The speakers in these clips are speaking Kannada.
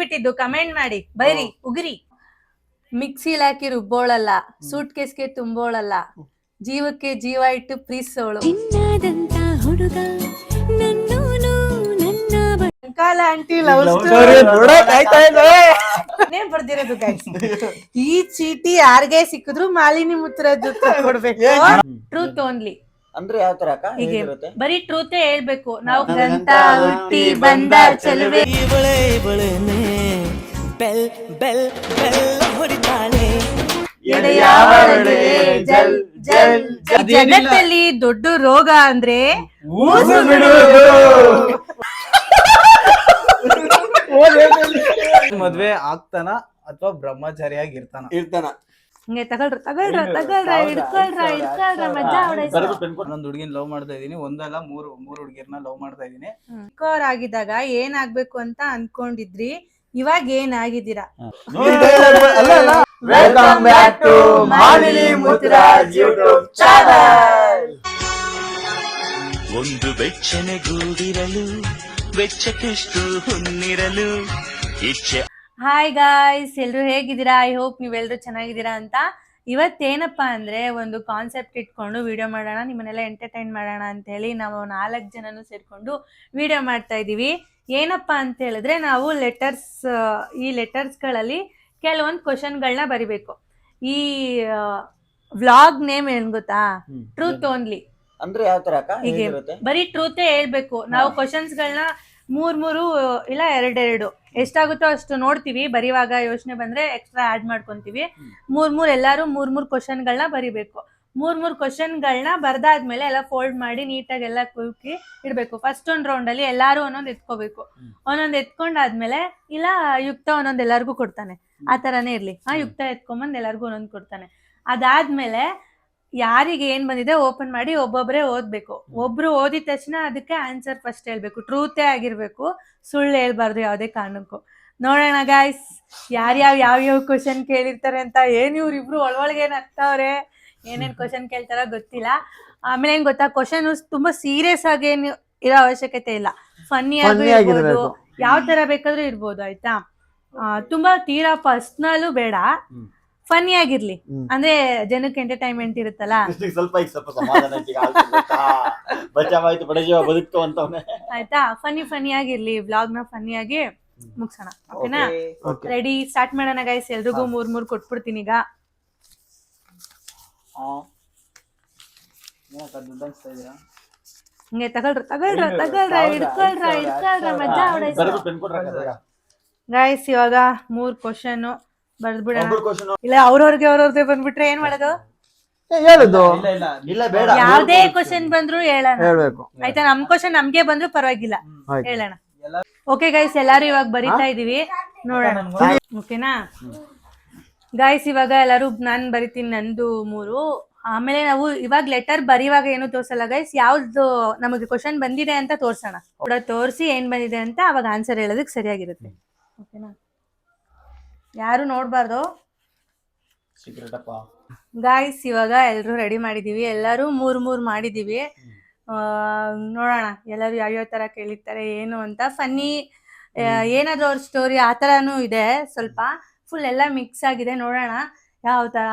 ಬಿಟ್ಟಿದ್ದು ಕಮೆಂಟ್ ಮಾಡಿ ಬೈರಿ ಉಗಿರಿ. ಮಿಕ್ಸಿಲ್ ಹಾಕಿ ರುಬ್ಬೋಳಲ್ಲ, ಸೂಟ್ ಕೇಸ್ಗೆ ತುಂಬೋಳಲ್ಲ, ಜೀವಕ್ಕೆ ಜೀವ ಇಟ್ಟು ಪ್ರೀಸೋಳು. ಚಿನ್ನದಂತ ಹುಡುಗ ಕಾಲ ಆಂಟಿ ಲವ್ ಸ್ಟೋರಿ ಬರ್ದಿರೋದು ಗೈಸ್. ಈ ಚೀಟಿ ಯಾರ್ಗೆ ಸಿಕ್ಕಿದ್ರು ಮಾಲಿನಿ ಮುತ್ತರದ್ದು ಕೊಡ್ಬೇಕು. ಟ್ರೂತ್ ಓನ್ಲಿ ಅಂದ್ರೆ ಯಾವ ತರ ಹೀಗೆ ಬರೀ ಟ್ರೂತ್ ಹೇಳ್ಬೇಕು. ನಾವು ಗಂಟ ಹುಟ್ಟಿ ಬಂದ ಚಲುವೆ ಬೆಲ್ ಬೆಲ್ ಬೆಲ್ ಹೊಡಿತಾಳೆ ಜಗತ್ತಲ್ಲಿ ದೊಡ್ಡ ರೋಗ ಅಂದ್ರೆ ಮದ್ವೆ ಆಗ್ತಾನ ಅಥವಾ ಬ್ರಹ್ಮಚಾರಿಯಾಗಿ ಇರ್ತಾನ ಹಿಂಗೆ ತಗೊಳ್ರ ಹಿಡ್ಕೊಳ್ರ ಮಜಾ ಒಂದೊಂದು ಹುಡುಗಿನ ಲವ್ ಮಾಡ್ತಾ ಇದೀನಿ, ಒಂದಲ್ಲ ಮೂರು ಹುಡುಗಿರ್ನ ಲವ್ ಮಾಡ್ತಾ ಇದೀನಿ. ಆಗಿದ್ದಾಗ ಏನಾಗ್ಬೇಕು ಅಂತ ಅನ್ಕೊಂಡಿದ್ರಿ, ಇವಾಗ ಏನಾಗಿದ್ದೀರಾ? Welcome back to Malini Muttaraj YouTube channel. ಒಂದು ಬೆಚ್ಚನೆ ಗೂಡಿರಲು ಬೆಚ್ಚಕ್ಕೆಷ್ಟು ಹೊನ್ನಿರಲು ಇಚ್ಛೆ. ಹಾಯ್ ಗಾಯ್ಸ್, ಎಲ್ರು ಹೇಗಿದ್ದೀರಾ? ಐ ಹೋಪ್ ನೀವೆಲ್ಲರೂ ಚೆನ್ನಾಗಿದ್ದೀರಾ ಅಂತ. ಇವತ್ತೇನಪ್ಪಾ ಅಂದ್ರೆ ಒಂದು ಕಾನ್ಸೆಪ್ಟ್ ಇಟ್ಕೊಂಡು ವಿಡಿಯೋ ಮಾಡೋಣ, ನಿಮ್ಮನ್ನೆಲ್ಲ ಎಂಟರ್ಟೈನ್ ಮಾಡೋಣ ಅಂತ ಹೇಳಿ ನಾವು 4 ಜನನು ಸೇರ್ಕೊಂಡು ವಿಡಿಯೋ ಮಾಡ್ತಾ ಇದೀವಿ. ಏನಪ್ಪಾ ಅಂತ ಹೇಳಿದ್ರೆ, ನಾವು ಈ ಲೆಟರ್ಸ್ಗಳಲ್ಲಿ ಕೆಲವೊಂದು ಕ್ವಶನ್ಗಳನ್ನ ಬರಿಬೇಕು. ಈ ವ್ಲಾಗ್ ನೇಮ್ ಏನ್ ಗೊತ್ತಾ? Truth only. ಅಂದ್ರೆ ಯಾವ ತರ ಹೀಗೆ ಬರೀ ಟ್ರೂತೇ ಹೇಳ್ಬೇಕು. ನಾವು ಕ್ವಶನ್ಸ್ಗಳನ್ನ 3 ಇಲ್ಲ 2 ಎಷ್ಟಾಗುತ್ತೋ ಅಷ್ಟು ನೋಡ್ತೀವಿ. ಬರೀವಾಗ ಯೋಚನೆ ಬಂದ್ರೆ ಎಕ್ಸ್ಟ್ರಾ ಆಡ್ ಮಾಡ್ಕೊಂತೀವಿ. 3 ಎಲ್ಲಾರು 3 ಕ್ವಶನ್ಗಳನ್ನ ಬರಿಬೇಕು. 3 ಕ್ವಶನ್ಗಳನ್ನ ಬರ್ದಾದ್ಮೇಲೆ ಎಲ್ಲ ಫೋಲ್ಡ್ ಮಾಡಿ ನೀಟಾಗಿ ಎಲ್ಲ ಕುಯ್ಕಿ ಇಡ್ಬೇಕು. ಫಸ್ಟ್ ಒಂದು ರೌಂಡ್ ಅಲ್ಲಿ ಎಲ್ಲಾರು ಒಂದೊಂದು ಎತ್ಕೋಬೇಕು. ಒಂದೊಂದು ಎತ್ಕೊಂಡಾದ್ಮೇಲೆ ಇಲ್ಲ ಯುಕ್ತ ಒಂದೊಂದು ಎಲ್ಲಾರ್ಗು ಕೊಡ್ತಾನೆ, ಆ ತರಾನೇ ಇರ್ಲಿ. ಯುಕ್ತ ಎತ್ಕೊಂಬಂದ್ ಎಲ್ಲಾರ್ಗು ಒಂದೊಂದು ಕೊಡ್ತಾನೆ. ಅದಾದ್ಮೇಲೆ ಯಾರಿಗೆ ಏನ್ ಬಂದಿದೆ ಓಪನ್ ಮಾಡಿ ಒಬ್ಬೊಬ್ರೆ ಓದ್ಬೇಕು. ಒಬ್ರು ಓದಿದ ತಕ್ಷಣ ಅದಕ್ಕೆ ಆನ್ಸರ್ ಫಸ್ಟ್ ಹೇಳ್ಬೇಕು. ಟ್ರೂತೇ ಆಗಿರ್ಬೇಕು, ಸುಳ್ಳು ಹೇಳ್ಬಾರ್ದು ಯಾವ್ದೇ ಕಾರಣಕ್ಕೂ. ನೋಡೋಣ ಗಾಯ್ಸ್, ಯಾವ್ಯಾವ ಕ್ವಶನ್ ಕೇಳಿರ್ತಾರೆ ಅಂತ. ಏನ್ ಇವ್ರಿಬ್ರು ಒಳಗೆ ನಗ್ತಾವ್ರೆ, ಏನೇನ್ ಕ್ವಶನ್ ಕೇಳ್ತಾರೋ ಗೊತ್ತಿಲ್ಲ. ಆಮೇಲೆ ಏನ್ ಗೊತ್ತಾ, ಕ್ವಶನ್ ತುಂಬಾ ಸೀರಿಯಸ್ ಆಗಿ ಏನ್ ಇರೋ ಅವಶ್ಯಕತೆ ಇಲ್ಲ. ಫನ್ನಿ ಆಗಿರ್ಬೋದು, ಯಾವ ತರ ಬೇಕಾದ್ರೂ ಇರ್ಬೋದು. ಆಯ್ತಾ? ತುಂಬಾ ತೀರಾ ಪರ್ಸನಲ್ ಬೇಡ, ಫನ್ನಿ ಆಗಿರ್ಲಿ. ಅಂದ್ರೆ ಜನಕ್ಕೆ ಎಂಟರ್ಟೈನ್ಮೆಂಟ್ ಇರುತ್ತಲ್ಲ. ಆಯ್ತಾ? ಫನ್ನಿ ಆಗಿರ್ಲಿ. ವ್ಲಾಗ್ ನ ಫನ್ನಿ ಆಗಿ ಮುಗ್ಸೋಣ. ಓಕೆನಾ? ರೆಡಿ, ಸ್ಟಾರ್ಟ್ ಮಾಡೋಣ ಗೈಸ್. ಎಲ್ರಿಗೂ 3 ಕೊಟ್ಬಿಡ್ತೀನಿ ಈಗ. ಹಿಂಗೆ ತಗೊಳ್ರ ಹಿಡ್ಕೊಳ್ರ ಮಜಾ ಗೈಸ್. ಇವಾಗ 3 ಕ್ವಶನ್ ಬರ್ದ್ಬಿಡೋಣ. ಇಲ್ಲ ಅವ್ರವ್ರದೇ ಬಂದ್ಬಿಟ್ರೆ ಏನ್ ಮಾಡೋದು? ಯಾವ್ದೇ ಕ್ವಶನ್ ಬಂದ್ರು ಹೇಳೋಣ. ಆಯ್ತಾ? ನಮ್ ಕ್ವಶನ್ ನಮ್ಗೆ ಬಂದ್ರು ಪರವಾಗಿಲ್ಲ, ಹೇಳೋಣ. ಓಕೆ ಗೈಸ್, ಎಲ್ಲಾರು ಇವಾಗ ಬರಿತಾ ಇದೀವಿ, ನೋಡೋಣ. ಓಕೆನಾ ಗೈಸ್? ಇವಾಗ ಎಲ್ಲಾರು ನಾನ್ ಬರಿತೀನಿ ನಂದು 3. ಆಮೇಲೆ ನಾವು ಇವಾಗ ಲೆಟರ್ ಬರೀವಾಗ ಏನು ತೋರ್ಸಲ್ಲ ಗೈಸ್, ಯಾವ್ದು ನಮಗೆ ಕ್ವಶನ್ ಬಂದಿದೆ ಅಂತ ತೋರ್ಸೋಣ. ಕೂಡ ತೋರಿಸಿ ಏನ್ ಬಂದಿದೆ ಅಂತ ಅವಾಗ ಆನ್ಸರ್ ಹೇಳೋದಕ್ಕೆ ಸರಿಯಾಗಿರುತ್ತೆ. ಓಕೆನಾ? ಯಾರು ನೋಡ್ಬಾರ್ದು ಗಾಯ್ಸ್. ಇವಾಗ ಎಲ್ರು ರೆಡಿ ಮಾಡಿದೀವಿ, ಎಲ್ಲಾರು 3 ಮಾಡಿದೀವಿ. ನೋಡೋಣ ಎಲ್ಲಾರು ಯಾವ್ಯಾವ ತರ ಕೇಳಿರ್ತಾರೆ ಏನು ಅಂತ. ಫನ್ನಿ ಏನಾದ್ರು ಅವ್ರ ಸ್ಟೋರಿ ಆ ತರಾನು ಇದೆ, ಸ್ವಲ್ಪ ಫುಲ್ ಎಲ್ಲ ಮಿಕ್ಸ್ ಆಗಿದೆ. ನೋಡೋಣ ಯಾವ ತರ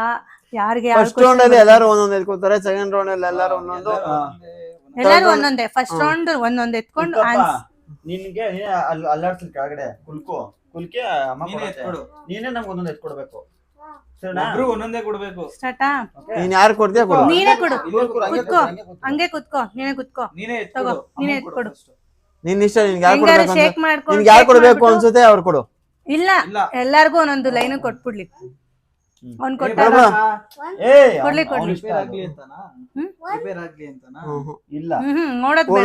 ಯಾರಿಗೆ. ಫಸ್ಟ್ ರೌಂಡ್ ಅಲ್ಲಿ ಎಲ್ಲಾರು ಒಂದೊಂದು ಎತ್ಕೊತಾರೆ, ಸೆಕೆಂಡ್ ರೌಂಡ್ ಅಲ್ಲಿ ಎಲ್ಲಾರು ಎಲ್ಲಾರು ಒಂದೊಂದೇ. ಫಸ್ಟ್ ರೌಂಡ್ ಒಂದೊಂದು ಎತ್ಕೊಂಡು ನಿನ್ಗೆ ಅಲ್ಲಾಡ್ಸಲ್ ಕೆಳಗಡೆ ಕುಲ್ಕೆ ನೀನೇ ನಮ್ಗೆ ಒಂದೊಂದು ಎತ್ಕೊಡ್ಬೇಕು. ಒಂದೊಂದೇ ಕೊಡ್ಬೇಕು. ಸ್ಟಾರ್ಟಾ? ನೀನ್ ಯಾರು ಕೊಡ್ತೀಯ ಕೊಡು. ನೀನೇ ಕೊಡು. ಕುತ್ಕೋ, ಹಂಗೆ ಕುತ್ಕೋ, ನೀನೇ ಕುತ್ಕೋ. ತಗೋ, ನೀನೇ ಎತ್ಕೊಡು. ನಿನ್ ಇಷ್ಟ, ನಿನ್ಗೆ ಮಾಡ್ಕೊಂಡು ಯಾರು ಕೊಡ್ಬೇಕು ಅನ್ಸುತ್ತೆ ಅವ್ರು ಕೊಡು. ಇಲ್ಲ, ಎಲ್ಲಾರ್ಗು ಒಂದೊಂದು ಲೈನ್ ಕೊಟ್ಬಿಡ್ಲಿ. ಅವ್ನ್ ಕೊಡ್ಲಿ.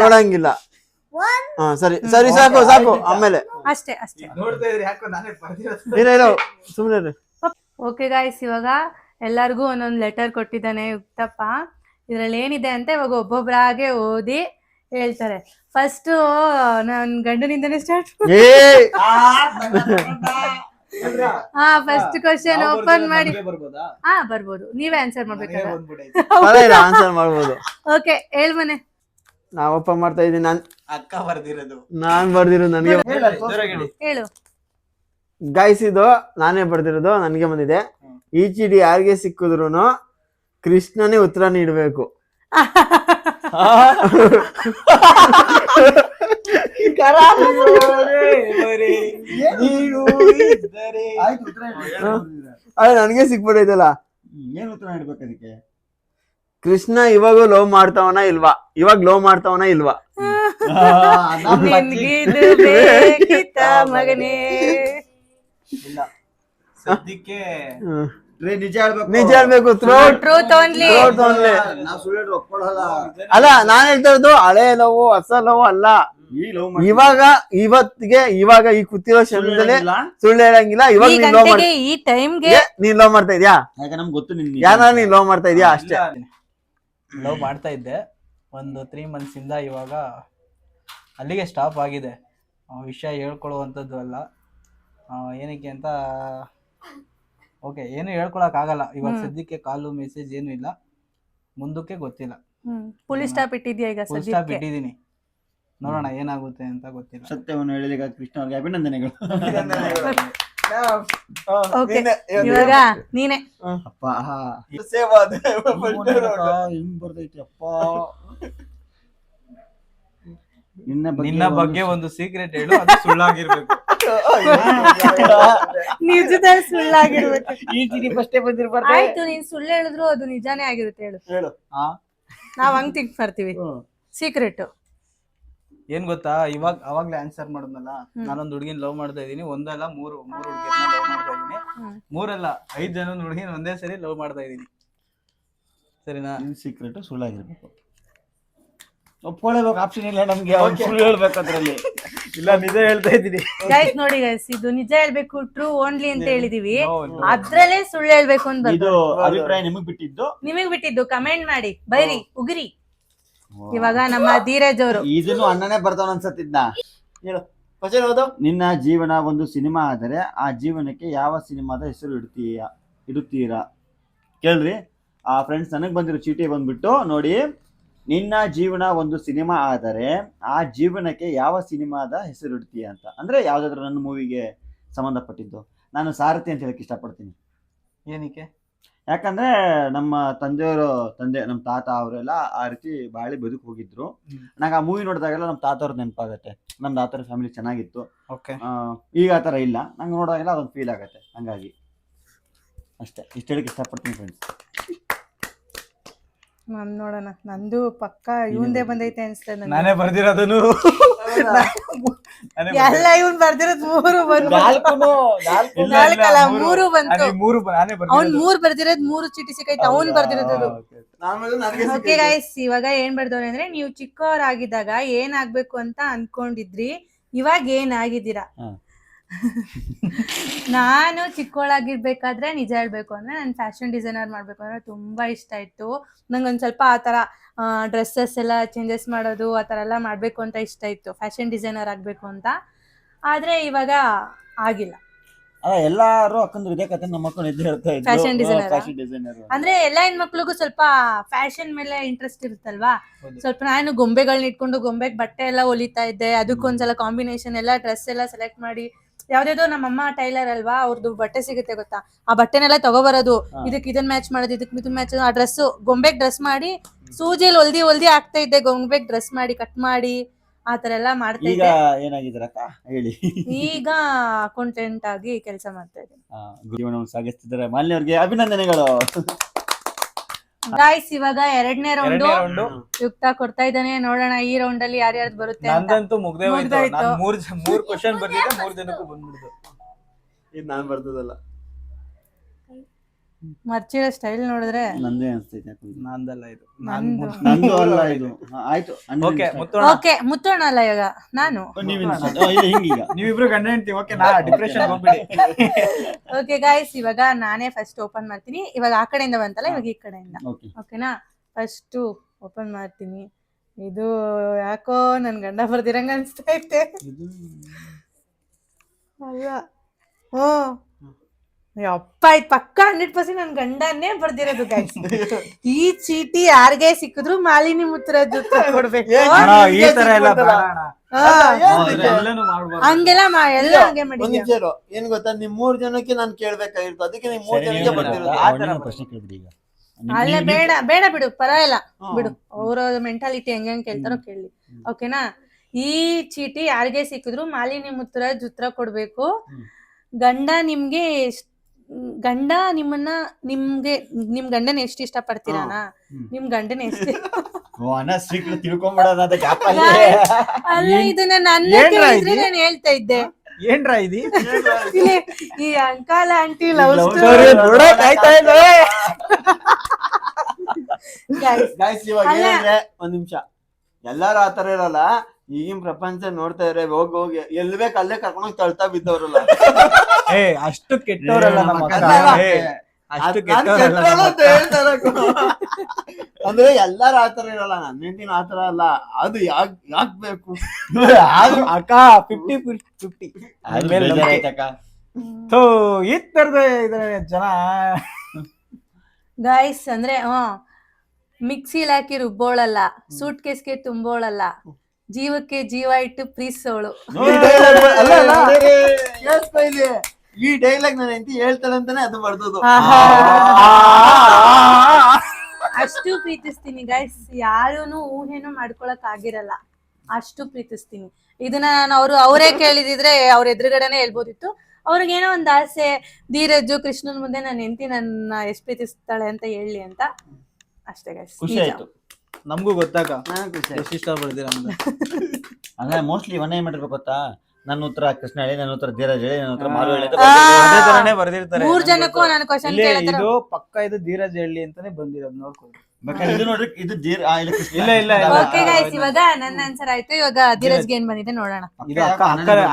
ನೋಡಂಗಿಲ್ಲ. ಸರಿ ಸಾಕು ಆಮೇಲೆ ಅಷ್ಟೇ. ಸುಮ್ನೆ. ಓಕೆ ಗಾಯ್ಸ್, ಇವಾಗ ಎಲ್ಲಾರ್ಗು ಒಂದೊಂದು ಲೆಟರ್ ಕೊಟ್ಟಿದ್ದಾನೆ ಯುಕ್ತಪ್ಪ. ಇದ್ರಲ್ಲಿ ಏನಿದೆ ಅಂತ ಇವಾಗ ಒಬ್ಬೊಬ್ಬರಾಗೆ ಓದಿ ಹೇಳ್ತಾರೆ. ಫಸ್ಟ್ ನನ್ ಗಂಡನಿಂದನೇ ಸ್ಟಾರ್ಟ್. ಫಸ್ಟ್ ಕ್ವಶನ್ ಓಪನ್ ಮಾಡಿ. ಬರ್ಬೋದು, ನೀವೇ ಆನ್ಸರ್ ಮಾಡ್ಬೋದು. ಓಕೆ, ಹೇಳ್ಬನೆ. ನಾ ಓಪನ್ ಮಾಡ್ತಾ ಇದ್ದೀನಿ. ಅಕ್ಕ ಬರ್ದಿರೋದು ನಾನ್ ಬರ್ದಿರೋದು ನನಗೆ ಹೇಳು. ಗಾಯ್ಸ್ ಇದು ನಾನೇ ಬರ್ದಿರೋದು, ನನಗೆ ಬಂದಿದೆ. ಈ ಚಿಡಿ ಯಾರಿಗೆ ಸಿಕ್ಕಿದ್ರು ಕೃಷ್ಣನೇ ಉತ್ತರ ನೀಡಬೇಕು. ಅದೇ ನನಗೆ ಸಿಕ್ಬಿಟ್ಟೈತಲ್ಲ. ಏನ್ ಉತ್ತರ ನೀಡ್ಬೇಕು ಅದಕ್ಕೆ? ಕೃಷ್ಣ ಇವಾಗ ಲವ್ ಮಾಡ್ತಾವನ ಇಲ್ವಾ? ಇವಾಗ ಲವ್ ಮಾಡ್ತಾವನ ಇಲ್ವಾ? ನಿನ್ಗಿದು ಬೇಕಿತ್ತ ಮಗನೇ? ಇಲ್ಲ ಸದ್ಯಕ್ಕೆ ನಿಜ ಹೇಳ್ಬೇಕು. ನಿಜ ಹೇಳ್ಬೇಕು. Truth only. ನಾವ್ ಸುಳ್ಳು ಹೇಳಿದ್ರೆ ಒಪ್ಕೊಳ್ಳಲ್ಲ. ಅಲ್ಲ, ನಾನ್ ಹೇಳ್ತಾ ಇರೋದು ಹಳೆ ಲವ್ ಹೊಸ ಲವ್ ಅಲ್ಲ. ಈ ಲವ್ ಇವಾಗ ಈ ಕೂತಿರೋ ಕ್ಷಣದಲ್ಲಿ ಸುಳ್ಳು ಹೇಳಂಗಿಲ್ಲ. ಇವಾಗ ಈ ನೀನ್ ಲವ್ ಗಂಟೆಗೆ ಈ ಟೈಮ್ಗೆ ನೀನ್ ಲವ್ ಮಾಡ್ತಾ ಇದ್ಯಾ? ಯಾಕೆ ನಮ್ಗೆ ಗೊತ್ತು ನಿನ್ ಯಾರ ನೀನ್ ಲವ್ ಮಾಡ್ತಾ ಇದ್ಯಾ ಅಷ್ಟೇ. ಲವ್ ಮಾಡ್ತಾ ಇದ್ದೆ ಒಂದು 3 months ಇಂದ. ಇವಾಗ ಅಲ್ಲಿಗೆ ಸ್ಟಾಪ್ ಆಗಿದೆ. ವಿಷಯ ಹೇಳ್ಕೊಳ್ಳುವಂಥದ್ದು ಅಲ್ಲ. ಏನಕ್ಕೆ ಅಂತ ಓಕೆ, ಏನು ಹೇಳ್ಕೊಳಕ್ ಆಗಲ್ಲ ಇವಾಗ ಸದ್ಯಕ್ಕೆ. ಕಾಲು ಮೆಸೇಜ್ ಏನು ಇಲ್ಲ, ಮುಂದಕ್ಕೆ ಗೊತ್ತಿಲ್ಲ. ಪೊಲೀಸ್ ಸ್ಟಾಪ್ ಇಟ್ಟಿದ್ಯಾ ಈಗ ಫುಲ್ ಸ್ಟಾಪ್ ಇಟ್ಟಿದ್ದೀನಿ, ನೋಡೋಣ ಏನಾಗುತ್ತೆ ಅಂತ ಗೊತ್ತಿಲ್ಲ. ಸತ್ಯವನ್ನು ಹೇಳಿದಾಗ ಕೃಷ್ಣ ಅವ್ರಿಗೆ ಅಭಿನಂದನೆಗಳು. ಓಕೆ, ಇವಾಗ ನೀನೆ. ಅಪ್ಪ ಹಿಂಗ್ ಬರ್ತೈತಿ ಅಪ್ಪ. ನಿನ್ನ ಬಗ್ಗೆ ಒಂದು ಸೀಕ್ರೆಟ್ ಹೇಳು, ಅದು ಸುಳ್ಳಾಗಿರ್ಬೇಕು. ನಿಜದಲ್ಲಿ ಸುಳ್ಳಾಗಿರ್ಬೇಕು. ಈ ಚಿಡಿ ಫಸ್ಟೇ ಬಂದಿರ್ಬಾರ್ದು. ಆಯ್ತು, ನೀನ್ ಸುಳ್ಳು ಹೇಳಿದ್ರು ಅದು ನಿಜಾನೇ ಆಗಿರುತ್ತೆ. ಹೇಳು. ನಾವ್ ಹಂಗ್ ತಿಂಕ್ ಮಾಡ್ತೀವಿ. ಸೀಕ್ರೆಟ್ ಏನ್ ಗೊತ್ತಾ, ಅವಾಗ್ಲೇ ಆನ್ಸರ್ ಮಾಡಿದ್ನಲ್ಲ, ನಾನೊಂದು ಹುಡುಗಿನ ಲವ್ ಮಾಡ್ತಾ ಇದೀನಿ. ಒಂದಲ್ಲ ಮೂರು ಹುಡುಗಿನ ಲವ್ ಮಾಡ್ತಾ ಇದೀನಿ. 3 ಅಲ್ಲ 5 ಜನ ಹುಡುಗಿನ ಒಂದೇ ಸರಿ ಲವ್ ಮಾಡ್ತಾ ಇದೀನಿ. ಸರಿನಾ? ಸೀಕ್ರೆಟ್ ಸುಳ್ಳಾಗಿರ್ಬೇಕು. ಒಪ್ಕೊಳ್ಳೇಬೇಕು, ಆಪ್ಷನ್ ಇಲ್ಲ ನಮ್ಗೆ. ಸುಳ್ಳು ಹೇಳ್ಬೇಕು ಅದ್ರಲ್ಲಿ. ಇಲ್ಲ, ನಿಜ ಹೇಳ್ತಾ ಇದ್ದೀನಿ. ಗೈಸ್ ನೋಡಿ ಗೈಸ್, ಇದು ನಿಜ ಹೇಳ್ಬೇಕು, ಟ್ರೂ ಓನ್ಲಿ ಅಂತ ಹೇಳಿದೀವಿ. ಅದ್ರಲ್ಲೇ ಸುಳ್ಳು ಹೇಳ್ಬೇಕು ಅಂತ ಇದು ಅಭಿಪ್ರಾಯ ನಿಮಗ್ ಬಿಟ್ಟಿದ್ದು. ನಿಮಗ್ ಬಿಟ್ಟಿದ್ದು. ಕಮೆಂಟ್ ಮಾಡಿ, ಬೈರಿ, ಉಗಿರಿ. ಇವಾಗ ನಮ್ಮ ಧೀರಜ್ ಅವರು ಇದನ್ನು ಅಣ್ಣನೇ ಬರ್ತಾವ ಅನ್ಸತ್ತಿದ್ನ. ನಿನ್ನ ಜೀವನ ಒಂದು ಸಿನಿಮಾ ಆದರೆ ಆ ಜೀವನಕ್ಕೆ ಯಾವ ಸಿನಿಮಾದ ಹೆಸರು ಇಡುತ್ತೀರಾ? ಕೇಳ್ರಿ ಫ್ರೆಂಡ್ಸ್, ನನಗ್ ಬಂದಿರೋ ಚೀಟಿ ಬಂದ್ಬಿಟ್ಟು ನೋಡಿ. ನಿನ್ನ ಜೀವನ ಒಂದು ಸಿನಿಮಾ ಆದರೆ ಆ ಜೀವನಕ್ಕೆ ಯಾವ ಸಿನಿಮಾದ ಹೆಸರು ಇಡ್ತೀಯ ಅಂತ. ಅಂದ್ರೆ ಯಾವ್ದಾದ್ರು ನನ್ನ ಮೂವಿಗೆ ಸಂಬಂಧಪಟ್ಟಿದ್ದು. ನಾನು ಸಾರಥಿ ಅಂತ ಹೇಳಕ್ ಇಷ್ಟಪಡ್ತೀನಿ. ಏನಕ್ಕೆ? ಯಾಕಂದ್ರೆ ನಮ್ಮ ನಮ್ಮ ತಾತ ಅವರೆಲ್ಲ ಆ ರೀತಿ ಬಾಳಿ ಬದುಕು ಹೋಗಿದ್ರು. ನಂಗೆ ಆ ಮೂವಿ ನೋಡಿದಾಗೆಲ್ಲ ನಮ್ಮ ತಾತ ಅವ್ರದ್ದು ನೆನಪಾಗತ್ತೆ. ನಮ್ಮ ತಾತರ ಫ್ಯಾಮಿಲಿ ಚೆನ್ನಾಗಿತ್ತು. ಈಗ ಆ ಥರ ಇಲ್ಲ. ನಂಗೆ ನೋಡಿದಾಗೆಲ್ಲ ಅದೊಂದು ಫೀಲ್ ಆಗತ್ತೆ. ಹಂಗಾಗಿ ಅಷ್ಟೇ, ಇಷ್ಟ ಹೇಳಕ್ ಇಷ್ಟಪಡ್ತೀನಿ ಫ್ರೆಂಡ್ಸ್. ನೋಡೋಣ, ನಂದು ಪಕ್ಕ ಇವಂದೇ ಬಂದೈತೆ ಅನ್ಸ್ತದೆ. ನಾನೇ ಬರ್ದಿರೋದನು ಎಲ್ಲ ಇವನ್ ಬರ್ದಿರೋದ್ 3 ಬಂತು. 3 ಬಂತು. ಅವ್ನ್ 3 ಬರ್ದಿರೋದ್ 3 ಚೀಟಿ ಸಿಕ್ಕೈತೆ. ಅವ್ನ್ ಬರ್ದಿರೋದು. ಓಕೆ ಗೈಸ್, ಇವಾಗ ಏನ್ ಬರ್ದವ್ರೆ ಅಂದ್ರೆ, ನೀವು ಚಿಕ್ಕವರಾಗಿದ್ದಾಗ ಏನಾಗ್ಬೇಕು ಅಂತ ಅನ್ಕೊಂಡಿದ್ರಿ, ಇವಾಗ ಏನಾಗಿದ್ದೀರಾ? ನಾನು ಚಿಕ್ಕವಳಾಗಿರ್ಬೇಕಾದ್ರೆ ನಿಜ ಹೇಳ್ಬೇಕು ಅಂದ್ರೆ, ನಾನು ಫ್ಯಾಷನ್ ಡಿಸೈನರ್ ಮಾಡ್ಬೇಕು ಅಂದ್ರೆ ತುಂಬಾ ಇಷ್ಟ ಇತ್ತು. ನಂಗೊಂದ್ ಸ್ವಲ್ಪ ಆ ತರ ಡ್ರೆಸ್ಸಸ್ ಎಲ್ಲ ಚೇಂಜಸ್ ಮಾಡೋದು ಆ ತರ ಎಲ್ಲ ಮಾಡ್ಬೇಕು ಅಂತ ಇಷ್ಟ ಇತ್ತು, ಫ್ಯಾಷನ್ ಡಿಸೈನರ್ ಆಗ್ಬೇಕು ಅಂತ. ಆದ್ರೆ ಇವಾಗ ಆಗಿಲ್ಲ. ಎಲ್ಲಾರು ಅಕ್ಕಂದ್ರು ಇದೇ ಕತೆ ನಮ್ಮ ಮಕ್ಕಳು ಎದ್ದು ಹೇಳ್ತಾ ಇದ್ರು. ಫ್ಯಾಷನ್ ಡಿಸೈನರ್ ಅಂದ್ರೆ ಎಲ್ಲಾ ಹೆಣ್ಮಕ್ಳಿಗೂ ಸ್ವಲ್ಪ ಫ್ಯಾಷನ್ ಮೇಲೆ ಇಂಟ್ರೆಸ್ಟ್ ಇರುತ್ತಲ್ವಾ. ಸ್ವಲ್ಪ ನಾನು ಗೊಂಬೆಗಳನ್ನ ಇಟ್ಕೊಂಡು ಗೊಂಬೆಗೆ ಬಟ್ಟೆ ಎಲ್ಲ ಹೊಲಿತಾ ಇದ್ದೆ. ಅದಕ್ಕೊಂದ್ಸಲ ಕಾಂಬಿನೇಷನ್ ಎಲ್ಲ ಡ್ರೆಸ್ ಎಲ್ಲ ಸೆಲೆಕ್ಟ್ ಮಾಡಿ, ಯಾವ್ದಾವ್ದೋ ನಮ್ಮಮ್ಮ ಟೈಲರ್ ಅಲ್ವಾ, ಅವ್ರದ್ದು ಬಟ್ಟೆ ಸಿಗುತ್ತೆ ಗೊತ್ತಾ, ಆ ಬಟ್ಟೆನೆಲ್ಲ ತಗೋಬರೋದು. ಇದಕ್ ಇದನ್ ಮ್ಯಾಚ್ ಮಾಡೋದು, ಇದಕ್ ಇದನ್ ಮ್ಯಾಚ್, ಆ ಡ್ರೆಸ್ ಗೊಂಬೆಗ್ ಡ್ರೆಸ್ ಮಾಡಿ ಸೂಜಿಯಲ್ಲಿ ಹೊಲ್ದಿ ಆಗ್ತಾ ಇದ್ದೆ. ಗೊಂಬೆಗ್ ಡ್ರೆಸ್ ಮಾಡಿ ಕಟ್ ಮಾಡಿ ಆ ತರ ಎಲ್ಲ ಮಾಡ್ತಾ ಇದ್ದೆ. ಏನಾಗಿದ್ದೀರಕ್ಕ ಹೇಳಿ? ಈಗ ಅಕೌಂಟೆಂಟ್ ಆಗಿ ಕೆಲಸ ಮಾಡ್ತಾ ಇದ್ದೀನಿ. ಜೀವನವನ್ನು ಸಾಗಿಸ್ತಿದ್ದಾರೆ. ಮಾಲಿನ್ಯವ್ರಿಗೆ ಅಭಿನಂದನೆಗಳು. ಗಾಯ್ಸ್, ಇವಾಗ 2ನೇ ರೌಂಡ್ ಯುಕ್ತ ಕೊಡ್ತಾ ಇದ್ದಾನೆ. ನೋಡೋಣ ಈ ರೌಂಡ್ ಅಲ್ಲಿ ಯಾರ್ಯಾರ್ದು ಬರುತ್ತೆ ಅಂತ. ನಂದಂತೂ ಮುಗ್ದೇ ಹೋಯ್ತು. 3 ಕ್ವಶನ್ ಬರ್ತಿದ್ದೆ, 3 ಜನಕ್ಕೂ ಬಂದ್ಬಿಡ್ತು. ಇದು ನಾನು ಬರ್ತದಲ್ಲ. ಮರ್ಚಿರೋ ಸ್ಟೈಲ್ ನೋಡಿದ್ರೆ ನಂದೇ ಅನ್ಸ್ತೈತೆ. ನಂದಲ್ಲ ಇದು. ನಂದು ಅಲ್ಲ ಇದು. ಆಯ್ತು, ಓಕೆ ಮುತ್ತೋಣ ಅಲ್ಲ ಇವಾಗ ನಾನು. ನೀವಿಬ್ರು ಗಂಡ ಹೆಂಡ್ತಿ. ಓಕೆ, ನಾ ಡಿಪ್ರೆಷನ್ ಹೋಗ್ಬಿಡಿ. ಓಕೆ ಗೈಸ್, ಇವಾಗ ನಾನೇ ಫಸ್ಟ್ ಓಪನ್ ಮಾಡ್ತೀನಿ. ಇವಾಗ ಆ ಕಡೆಯಿಂದ ಬಂತಲ್ಲ, ಇವಾಗ ಈ ಕಡೆಯಿಂದ. ಓಕೆನಾ? ಫಸ್ಟ್ ಓಪನ್ ಮಾಡ್ತೀನಿ. ಇದು ಯಾಕೋ ನನ್ ಗಂಡ ಬರ್ದಿರಂಗ ಅನ್ಸ್ತೈತೆ. ಅಲ್ಲ, ಅಪ್ಪ ಇದು ಪಕ್ಕ 100% ನನ್ ಗಂಡನೇ ಬರ್ದಿರೋದು ಗೈಸ್. ಈ ಚೀಟಿ ಯಾರಿಗೆ ಸಿಕ್ಕಿದ್ರು ಮಾಲಿನಿ ಮುತ್ರ ಜೊತೆ ಕೊಡ್ಬೇಕು. ಅಣ್ಣ, ಈ ತರ ಎಲ್ಲ ಬೇಡ ಅಣ್ಣ. ಹಾ. ಎಲ್ಲನೂ ಮಾಡ್ಬಾರ್ದು. ಹಂಗೆಲ್ಲ ಎಲ್ಲ ಹಂಗೆ ಒಂದ್ ಮಾಡಿದ್ಯಾ? ನಿಮಿಷ ಇರು. ಏನ್ ಗೊತ್ತಾ, ನಿಮ್ 3 ಜನಕ್ಕೆ ನಾನ್ ಕೇಳ್ಬೇಕಾಗಿತ್ತು, ಅದಕ್ಕೆ ನಿಮ್ 3 ಜನಕ್ಕೆ ನೀವು ಬರ್ತಿರೋದು. ಅವನಿಗೆ ಪ್ರಶ್ನೆ ಕೇಳ್ಬಿಡಿ ಈಗ. ಅಲ್ಲ ಬೇಡ ಬೇಡ ಬಿಡು, ಪರವಾಗಿಲ್ಲ ಬಿಡು. ಅವ್ರ ಮೆಂಟಾಲಿಟಿ ಹೆಂಗ್ ಕೇಳ್ತಾರೋ ಕೇಳಿ, ಓಕೆನಾ? ಈ ಚೀಟಿ ಯಾರಿಗೆ ಸಿಕ್ಕಿದ್ರು ಮಾಲಿನಿ ಮುತ್ರ ಜುತ್ರ ಕೊಡ್ಬೇಕು. ಗಂಡ ನಿಮ್ಗೆ ಗಂಡ ನಿಮ್ ಗಂಡನ ಎಷ್ಟು ಇಷ್ಟ ಪಡ್ತೀರಾನ, ನಿಮ್ ಗಂಡನ ಎಷ್ಟು ಸೀಕ್ರೆಟ್ ತಿಳ್ಕೊಂಬಿಡೋದ ಅಂತ ಗ್ಯಾಪ್ ಅಲ್ಲಿ. ಅಲ್ಲ, ಇದನ್ನ ನನ್ನ ಏನ್ರಾ ಕೇಳಿದ್ರೆ ಇದು? ನಾನು ಹೇಳ್ತಾ ಇದ್ದೆ. ಏನ್ರಾ ಇದು? ಇಲ್ಲಿ ಈ uncle aunty love Love story story ನೋಡಕ್ ಆಯ್ತಾ ಇದೆ? ಗಾಯ್ಸ್, ಇವಾಗ ಅಲ್ಲ. ಏನಂದ್ರೆ ಒಂದ್ ನಿಮಿಷ, ಎಲ್ಲಾರು ಆತರ ಇರಲ್ಲ. ಈಗಿನ ಪ್ರಪಂಚ ನೋಡ್ತಾ ಇದ್ರೆ ಹೋಗಿ ಹೋಗಿ ಎಲ್ ಬೇಕ್ ಅಲ್ಲೇ ಕರ್ಕೊಂಡೋಗಿ ತಳ್ತಾ ಬಿದ್ದವ್ರಲ್ಲ. ಏ, ಅಷ್ಟು ಕೆಟ್ಟವರಲ್ಲ ನಮ್ಮ ಅಕ್ಕ. ಅಲ್ಲ. ಏ, ಅಷ್ಟು ನಾನ್ ಕೆಟ್ಟವರಲ್ಲ ಕೆಟ್ಟವಳು ನಮ್ಮ ಅಂತ ಅಕ್ಕ. ಹೇಳ್ತಾ ಇರೋದು. ಅಂದ್ರೆ ಎಲ್ಲಾರು ಆತರ ಇರಲ್ಲ, ನನ್ನ ಹೆಂಡತಿನ ಆತರ ಅಲ್ಲ. ಅದು ಯಾಕ್ ಬೇಕು? ಆದ್ರೂ ಅಕ್ಕ 50-50. ಅದು ಮೇಲೆ ನಂಬಿಕೆ. ಬೇಜಾರಾಯ್ತಕ್ಕ. ಥೂ, ಈ ತರದ ಇದಾರೆ ಜನ. ಗಾಯ್ಸ್ ಅಂದ್ರೆ ಮಿಕ್ಸಿಲ್ ಹಾಕಿ ರುಬ್ಬೋಳಲ್ಲ, ಸೂಟ್ ಕೇಸ್ಗೆ ತುಂಬೋಳಲ್ಲ, ಜೀವಕ್ಕೆ ಜೀವ ಇಟ್ಟು ಪ್ರೀಸೋಳು. ಈ dialogue ಅಲ್ಲ, ಅಲ್ಲ. ಕೇಳಿಸ್ಕೊ ಇಲ್ಲಿ. ಈ ಡೈಲಾಗ್ ನನ್ನ ಹೆಂಡತಿ ಹೇಳ್ತಾಳೆ ಅಂತಾನೆ ಅದು ಬರ್ದೋದು. ಅಷ್ಟು ಪ್ರೀತಿಸ್ತೀನಿ ಗೈಸ್, ಯಾರೂನು ಊಹೆನೂ ಮಾಡ್ಕೊಳಕ್ ಆಗಿರಲ್ಲ, ಅಷ್ಟು ಪ್ರೀತಿಸ್ತೀನಿ. ಇದನ್ನ ನಾನು ಅವರೇ ಕೇಳಿದಿದ್ರೆ ಅವ್ರ ಎದುರುಗಡೆನೆ ಹೇಳ್ಬೋದಿತ್ತು. ಅವ್ರಿಗೇನೋ ಒಂದ್ ಆಸೆ, ಧೀರಜು ಕೃಷ್ಣನ್ ಮುಂದೆ ನನ್ನ ಹೆಂಡತಿ ನನ್ನ ಎಷ್ಟು ಪ್ರೀತಿಸ್ತಾಳೆ ಅಂತ ಹೇಳಿ ಅಂತ, ಅಷ್ಟೇ ಗೈಸ್. ಖುಷಿ ಆಯ್ತು. ನಮಗೂ ಗೊತ್ತಾಗ ನನಗ್ ಖುಷಿ ಆಯ್ತು. ಎಷ್ಟು ಇಷ್ಟ ಪಡ್ತೀರ ಅಂತ. ಅಂದ್ರೆ ಮೋಸ್ಟ್ಲಿ ಇವನ್ನ ಏನ್ ಮಾಡಿರ್ಬೇಕು ಗೊತ್ತಾ, ನನ್ನ ಉತ್ತರ ಕೃಷ್ಣ ಹೇಳಿ, ನನ್ನ ಉತ್ತರ ಧೀರಜ್ ಹೇಳಿ, ನನ್ನ ಉತ್ತರ ಮಾರು ಹೇಳಿ ಅಂತ ಅದೇ ತರನೇ ಬರ್ದಿರ್ತಾರೆ. 3 ಜನಕ್ಕೂ ನಾನು ಕ್ವಶನ್ ಇಲ್ಲಿ ಕೇಳತ್ತರ. ಇದು ಪಕ್ಕ ಇದು ಧೀರಜ್ ಹೇಳಿ ಅಂತಾನೆ ಬಂದಿರೋದು, ನೋಡ್ಕೊಳ್ಳಿ. ಬೇಕಾದ್ರೆ ಇದು ನೋಡ್ರಿ, ಇದು ಕೃಷ್ಣ. ಇಲ್ಲ, ಇಲ್ಲ, ಇಲ್ಲ. ಓಕೆ ಗೈಸ್, ಇವಾಗ ನನ್ನ ಆನ್ಸರ್ ಆಯ್ತು. ಇವಾಗ ಧೀರಜ್ಗೆ ಏನ್ ಬಂದಿದೆ ನೋಡೋಣ. ಇದು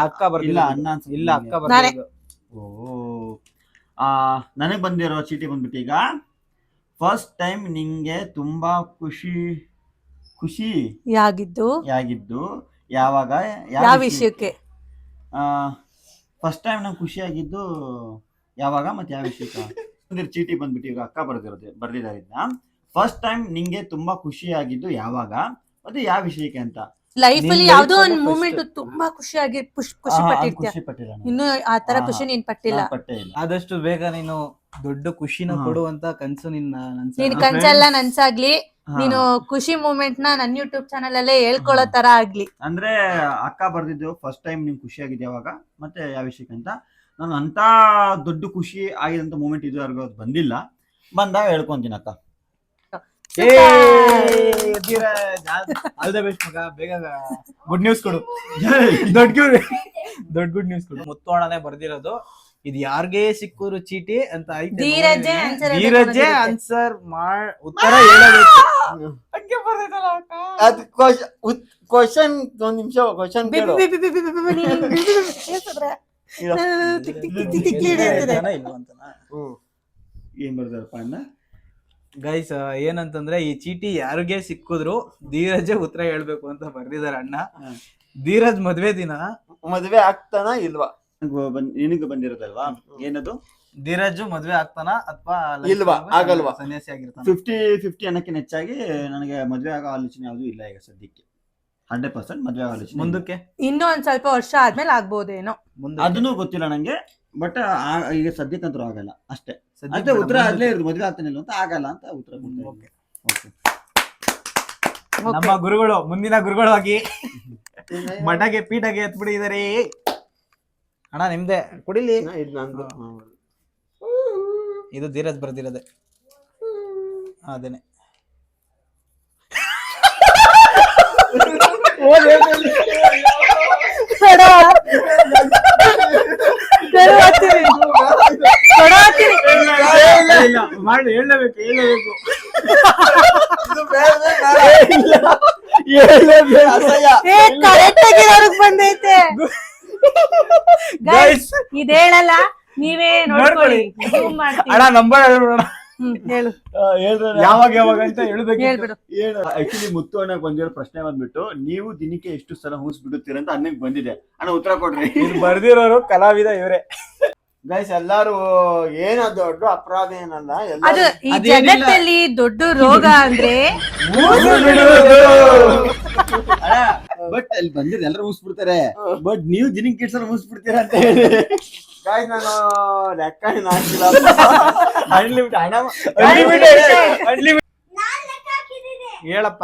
ಅಕ್ಕ ಬರ್ದಿಲ್ಲ. ಇಲ್ಲ, ಅಣ್ಣ ಅನ್ಸುತ್ತೆ. ಇಲ್ಲ, ಅಕ್ಕ ಬರ್ದಿರೋದು. ಓ, ನನಗ್ ಬಂದಿರೋ ಚೀಟಿ ಬಂದ್ಬಿಟ್ಟು ಈಗ ಫಸ್ಟ್ ಟೈಮ್ ನಿಂಗೆ ತುಂಬಾ ಖುಷಿ ಯಾಗಿದ್ದು ಯಾವಾಗ, ಯಾವ ವಿಷಯಕ್ಕೆ? ಫಸ್ಟ್ ಟೈಮ್ ನಂಗೆ ಖುಷಿ ಆಗಿದ್ದು ಯಾವಾಗ ಮತ್ತೆ ಯಾವ ವಿಷಯಕ್ಕೆ? ಚೀಟಿ ಬಂದ್ಬಿಟ್ಟು ಈಗ ಅಕ್ಕ ಬರ್ದಿದ್ದಾರೆ ಇದನ್ನ. ಫಸ್ಟ್ ಟೈಮ್ ನಿಂಗೆ ತುಂಬಾ ಖುಷಿ ಆಗಿದ್ದು ಯಾವಾಗ ಮತ್ತೆ ಯಾವ ವಿಷಯಕ್ಕೆ ಅಂತ. ಲೈಫ್ ಅಲ್ಲಿ ನಿನ್ ಯಾವ್ದೋ life ಒಂದ್ ಅಲ್ಲಿ ಮೂಮೆಂಟ್ first. ತುಂಬಾ ಖುಷಿ ಪಟ್ಟಿರ್ತೀಯ. ಖುಷಿ ಪಟ್ಟಿಲ್ಲ ನಾನು. ಇನ್ನು ಆತರ ಖುಷಿ ನೀನ್ ಪಟ್ಟಿಲ್ಲ. ನಾನ್ ಪಟ್ಟೇ ಇಲ್ಲ. ಆದಷ್ಟು ಬೇಗ ನೀನು ದೊಡ್ಡ ಖುಷಿನ ಕೊಡುವಂತ ಕನ್ಸು ನೀನ್ ನಿನ್ನ ಕನ್ಸೆಲ್ಲ ನನ್ಸಾಗ್ಲಿ, ಹಾ. ನೀನು ಖುಷಿ ಮೂಮೆಂಟ್ ನ ನನ್ನ ಯೂಟ್ಯೂಬ್ ಚಾನಲ್ ಅಲ್ಲೇ ಹೇಳ್ಕೊಳ್ಳೋ ತರ ಆಗ್ಲಿ. ಅಂದ್ರೆ ಅಕ್ಕ ಬರ್ದಿದ್ದು ಫಸ್ಟ್ ಟೈಮ್ ನಿಮ್ಗೆ ಖುಷಿ ಆಗಿದೆ ಯಾವಾಗ ಮತ್ತೆ ಯಾವ ವಿಷಯಕ್ಕೆ ಅಂತ. ನಾನು ಅಂತ ದೊಡ್ಡ ಖುಷಿ ಆಗಿದಂತ ಮೂಮೆಂಟ್ ಇದುವರೆಗೂ ಅದು ಬಂದಿಲ್ಲ. ಬಂದಾಗ ಹೇಳ್ಕೊಂತೀನಿ ಅಕ್ಕ. ಆಲ್ ದ ಬೆಸ್ಟ್ ಮಗ, ಬೇಗ ಗುಡ್ ನ್ಯೂಸ್ ಕೊಡು. ದೊಡ್ಡ ಗುಡ್ ನ್ಯೂಸ್ ಕೊಡು. ಮುತ್ತೋಣನೆ ಬರ್ದಿರೋದು. ಇದು ಯಾರ್ಗೆ ಸಿಕ್ಕಿದ್ರು ಚೀಟಿ ಅಂತ ಐತೆ. ಧೀರಜ್ಜೇ answer ಹೇಳ್ಬೇಕು ಧೀರಜ್ಜೇ ಅನ್ನೋದಿರುತ್ತೆ. ಆನ್ಸರ್ ಉತ್ತರ ಹೇಳಬೇಕು. ಹಂಗೆ ಬರ್ದಿದ್ದಲ್ಲ ಅಕ್ಕ. ಅದು ಕ್ವಶನ್ ಒಂದ್ ನಿಮಿಷ ಕ್ವಶನ್ ಕೇಳು. ಹೇಳ್ತಾನಾ ಇಲ್ವಾ ಅಂತನಾ? ಏನ್ ಬರ್ದಾರಪ್ಪ ಅಣ್ಣ? ಗೈಸ್, ಏನಂತಂದ್ರೆ ಈ ಚೀಟಿ ಯಾರಿಗೆ ಸಿಕ್ಕಿದ್ರು ಧೀರಜೇ ಉತ್ತರ ಹೇಳ್ಬೇಕು ಅಂತ ಬರ್ದಿದಾರೆ ಅಣ್ಣ. ಧೀರಜ್ ಮದ್ವೆ ದಿನ ಮದ್ವೆ ಆಗ್ತಾನ ಇಲ್ವಾ? ನಿನಗೆ ಬಂದಿರೋದಲ್ವಾ? ಏನದು? ಧೀರಜ್ ಮದ್ವೆ ಆಗ್ತಾನ ಅಥವಾ ಇಲ್ವಾ? ಆಗಲ್ವಾ? ಸನ್ಯಾಸಿ ಆಗಿರ್ತಾನ? 50-50 ಅನ್ನಕ್ಕಿಂತ ಹೆಚ್ಚಾಗಿ ನನಗೆ ಮದ್ವೆ ಆಗೋ ಆಲೋಚನೆ ಯಾವ್ದು ಇಲ್ಲ ಈಗ ಸದ್ಯಕ್ಕೆ. 100% ಮದ್ವೆ ಆಗೋ ಆಲೋಚನೆ. ಮುಂದಕ್ಕೆ ಇನ್ನೂ ಒಂದ್ ಸ್ವಲ್ಪ ವರ್ಷ ಆದ್ಮೇಲೆ ಆಗ್ಬೋದೇನೋ. ಮುಂದೆ ಅದನ್ನು ಗೊತ್ತಿಲ್ಲ ನಂಗೆ. ಬಟ್ ಈಗ ಸದ್ಯಕ್ಕಂತೂ ಆಗಲ್ಲ ಅಷ್ಟೇ. ಸದ್ಯಕ್ಕೆ ಅಷ್ಟೇ ಉತ್ತರ ಮುಂದಕ್ಕೆ. ಅಲ್ಲೇ ಇರೋದು, ಮದ್ವೆ ಆಗ್ತಾನೆ ಅಂತ ಆಗಲ್ಲ ಅಂತ ಉತ್ತರ ಕೊಡ್ತಾ ಇದ್ದೀನಿ. Okay. ನಮ್ಮ ಗುರುಗಳು ಮುಂದಿನ ಗುರುಗಳಾಗಿ ಮಠಗೆ ಪೀಠಗೆ ಎತ್ಬಿಟ್ಟಿದ್ದಾರೆ. ಅಣ್ಣ ನಿಮ್ದೆ ಕುಡಿಲಿ. ಇದು ನಂದು. ಇದು ಧೀರಜ್ ಬರ್ದಿರೋದೆ. ಅದೇನೆ. ಮಾಡಿ ಹೇಳಬೇಕು. ಇದು ಬೇರೆ ಅಸಹ್ಯ. ಕರೆಕ್ಟ್ ಆಗಿ ಅವ್ರಿಗೆ ಬಂದೈತೆ. Guys, ಇದ್ ಹೇಳಲ್ಲ, ನೀವೇ ನೋಡ್ಕೊಳ್ಳಿ. Zoom ಮಾಡ್ತೀನಿ. ಅಣ್ಣ ನಂಬರ್ ಹೇಳ್ಬಿಡೋಣ. ಹೇಳು, ಯಾವಾಗ ಅಂತ ಹೇಳ್ಬೇಕು. ಹೇಳ್ಬಿಡು. ಆಕ್ಚುಲಿ ಮುತ್ತು ಅಣ್ಣಗ್ ಬಂದಿರೋ ಪ್ರಶ್ನೆ ಬಂದ್ಬಿಟ್ಟು, ನೀವು ದಿನಕ್ಕೆ ಎಷ್ಟು ಸಲ ಹೂಸ್ ಬಿಡುತ್ತೀರ ಅಂತ ಅನ್ನಕ್ ಬಂದಿದೆ. ಅಣ್ಣ ಉತ್ತರ ಕೊಡ್ರಿ. ಇದು ಬರ್ದಿರೋರು ಕಲಾವಿದ ಇವರೇ. ಗೈಸ್ ಎಲ್ಲಾರು ಏನೋ ದೊಡ್ಡ ಅಪರಾಧ ಏನಲ್ಲ, ಅದು ಈ ಅದೇನಿಲ್ಲ. ಜಗತ್ತಲ್ಲಿ ದೊಡ್ಡ ರೋಗ ಅಂದ್ರೆ ಬಟ್ ಅಲ್ಲಿ ಬಂದಿದ್ದು ಎಲ್ಲರೂ ಮುಗಿಸ್ಬಿಡ್ತಾರೆ, ಬಟ್ ನೀವು ಜಿನಿಂಗ್ ಕಿಡ್ಸ್ ಅಲ್ಲಿ ಮುಗಿಸ್ಬಿಡ್ತೀರಾ ಅಂತ ಹೇಳಿ. ಗೈಸ್ ನಾನು ಲೆಕ್ಕ ಏನು ಹಾಕಿಲ್ಲ. ಹೇಳಪ್ಪ.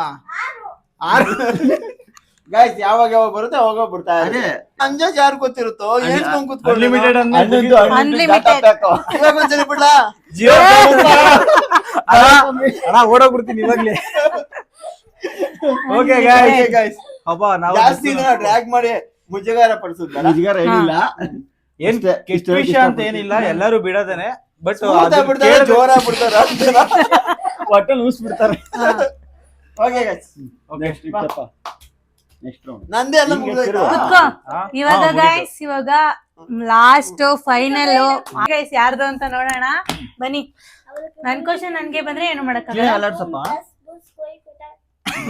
ಗೈಸ್ ಯಾವಾಗ ಯಾವಾಗ ಬರುತ್ತೆ ಅವಾಗ ಬಿಡ್ತಾ ಅದೇ. ಅಂಜಾಜ್ ಯಾರು ಗೊತ್ತಿರುತ್ತೋ ಏನ್ಸ್ಕೊಂಡ್ ಕೂತ್ಕೊಳ್ಳಿ. Unlimited ಅಂದ್ರೆ ಹನ್ನೊಂದು Unlimited. data pack. ಇವಾಗ ಒಂದ್ಸಲಿ ಬಿಡ್ಲಾ? ಅಣ್ಣ ಓಡೋಗ್ಬಿಡ್ತೀನಿ ಇವಾಗ್ಲೇ. Okay Okay, guys. ಅಪ್ಪ ನಾವು ಜಾಸ್ತಿ ಡ್ರ್ಯಾಗ್ ಮಾಡಿ ಮುಜುಗಾರ ಪಡಿಸುತ್ತಲ್ಲ. ಮುಜುಗರ ಏನಿಲ್ಲ. ಏನ್ ಇಷ್ಟೇ- ಕೆಟ್ಟ ಇಷ್ಟೇ ವಿಷಯ ಅಂತ ಏನಿಲ್ಲ, ಎಲ್ಲರೂ ಬಿಡೋದೇನೆ. ಬಟ್ ಬಿಡ್ತಾರೆ ಜೋರ ಬಿಡ್ತಾರ. ಒಟ್ಟಲ್ಲಿ ಮುಗಿಸ್ಬಿಡ್ತಾರೆ. ಓಕೆ ಗೈಸ್, ನೆಕ್ಸ್ಟ್ ಇತ್ತಪ್ಪ, ನೆಕ್ಸ್ಟ್ ರೌಂಡ್. ನಂದೇ ಎಲ್ಲ ಮುಗಿದೋಯ್ತು. ಕುತ್ಕೋ. ಇವಾಗ ಗೈಸ್ ಇವಾಗ ಲಾಸ್ಟ್ ಫೈನಲ್ ಗೈಸ್ ಯಾರ್ದು ಅಂತ ನೋಡೋಣ ಬನ್ನಿ. ನನ್ ಕ್ವಶನ್ ನನ್ಗೆ ಬಂದ್ರೆ ಏನು ಮಾಡಕ್ಕಾಗಲ್ಲ, ಅಲಾಡ್ಸಪ್ಪ.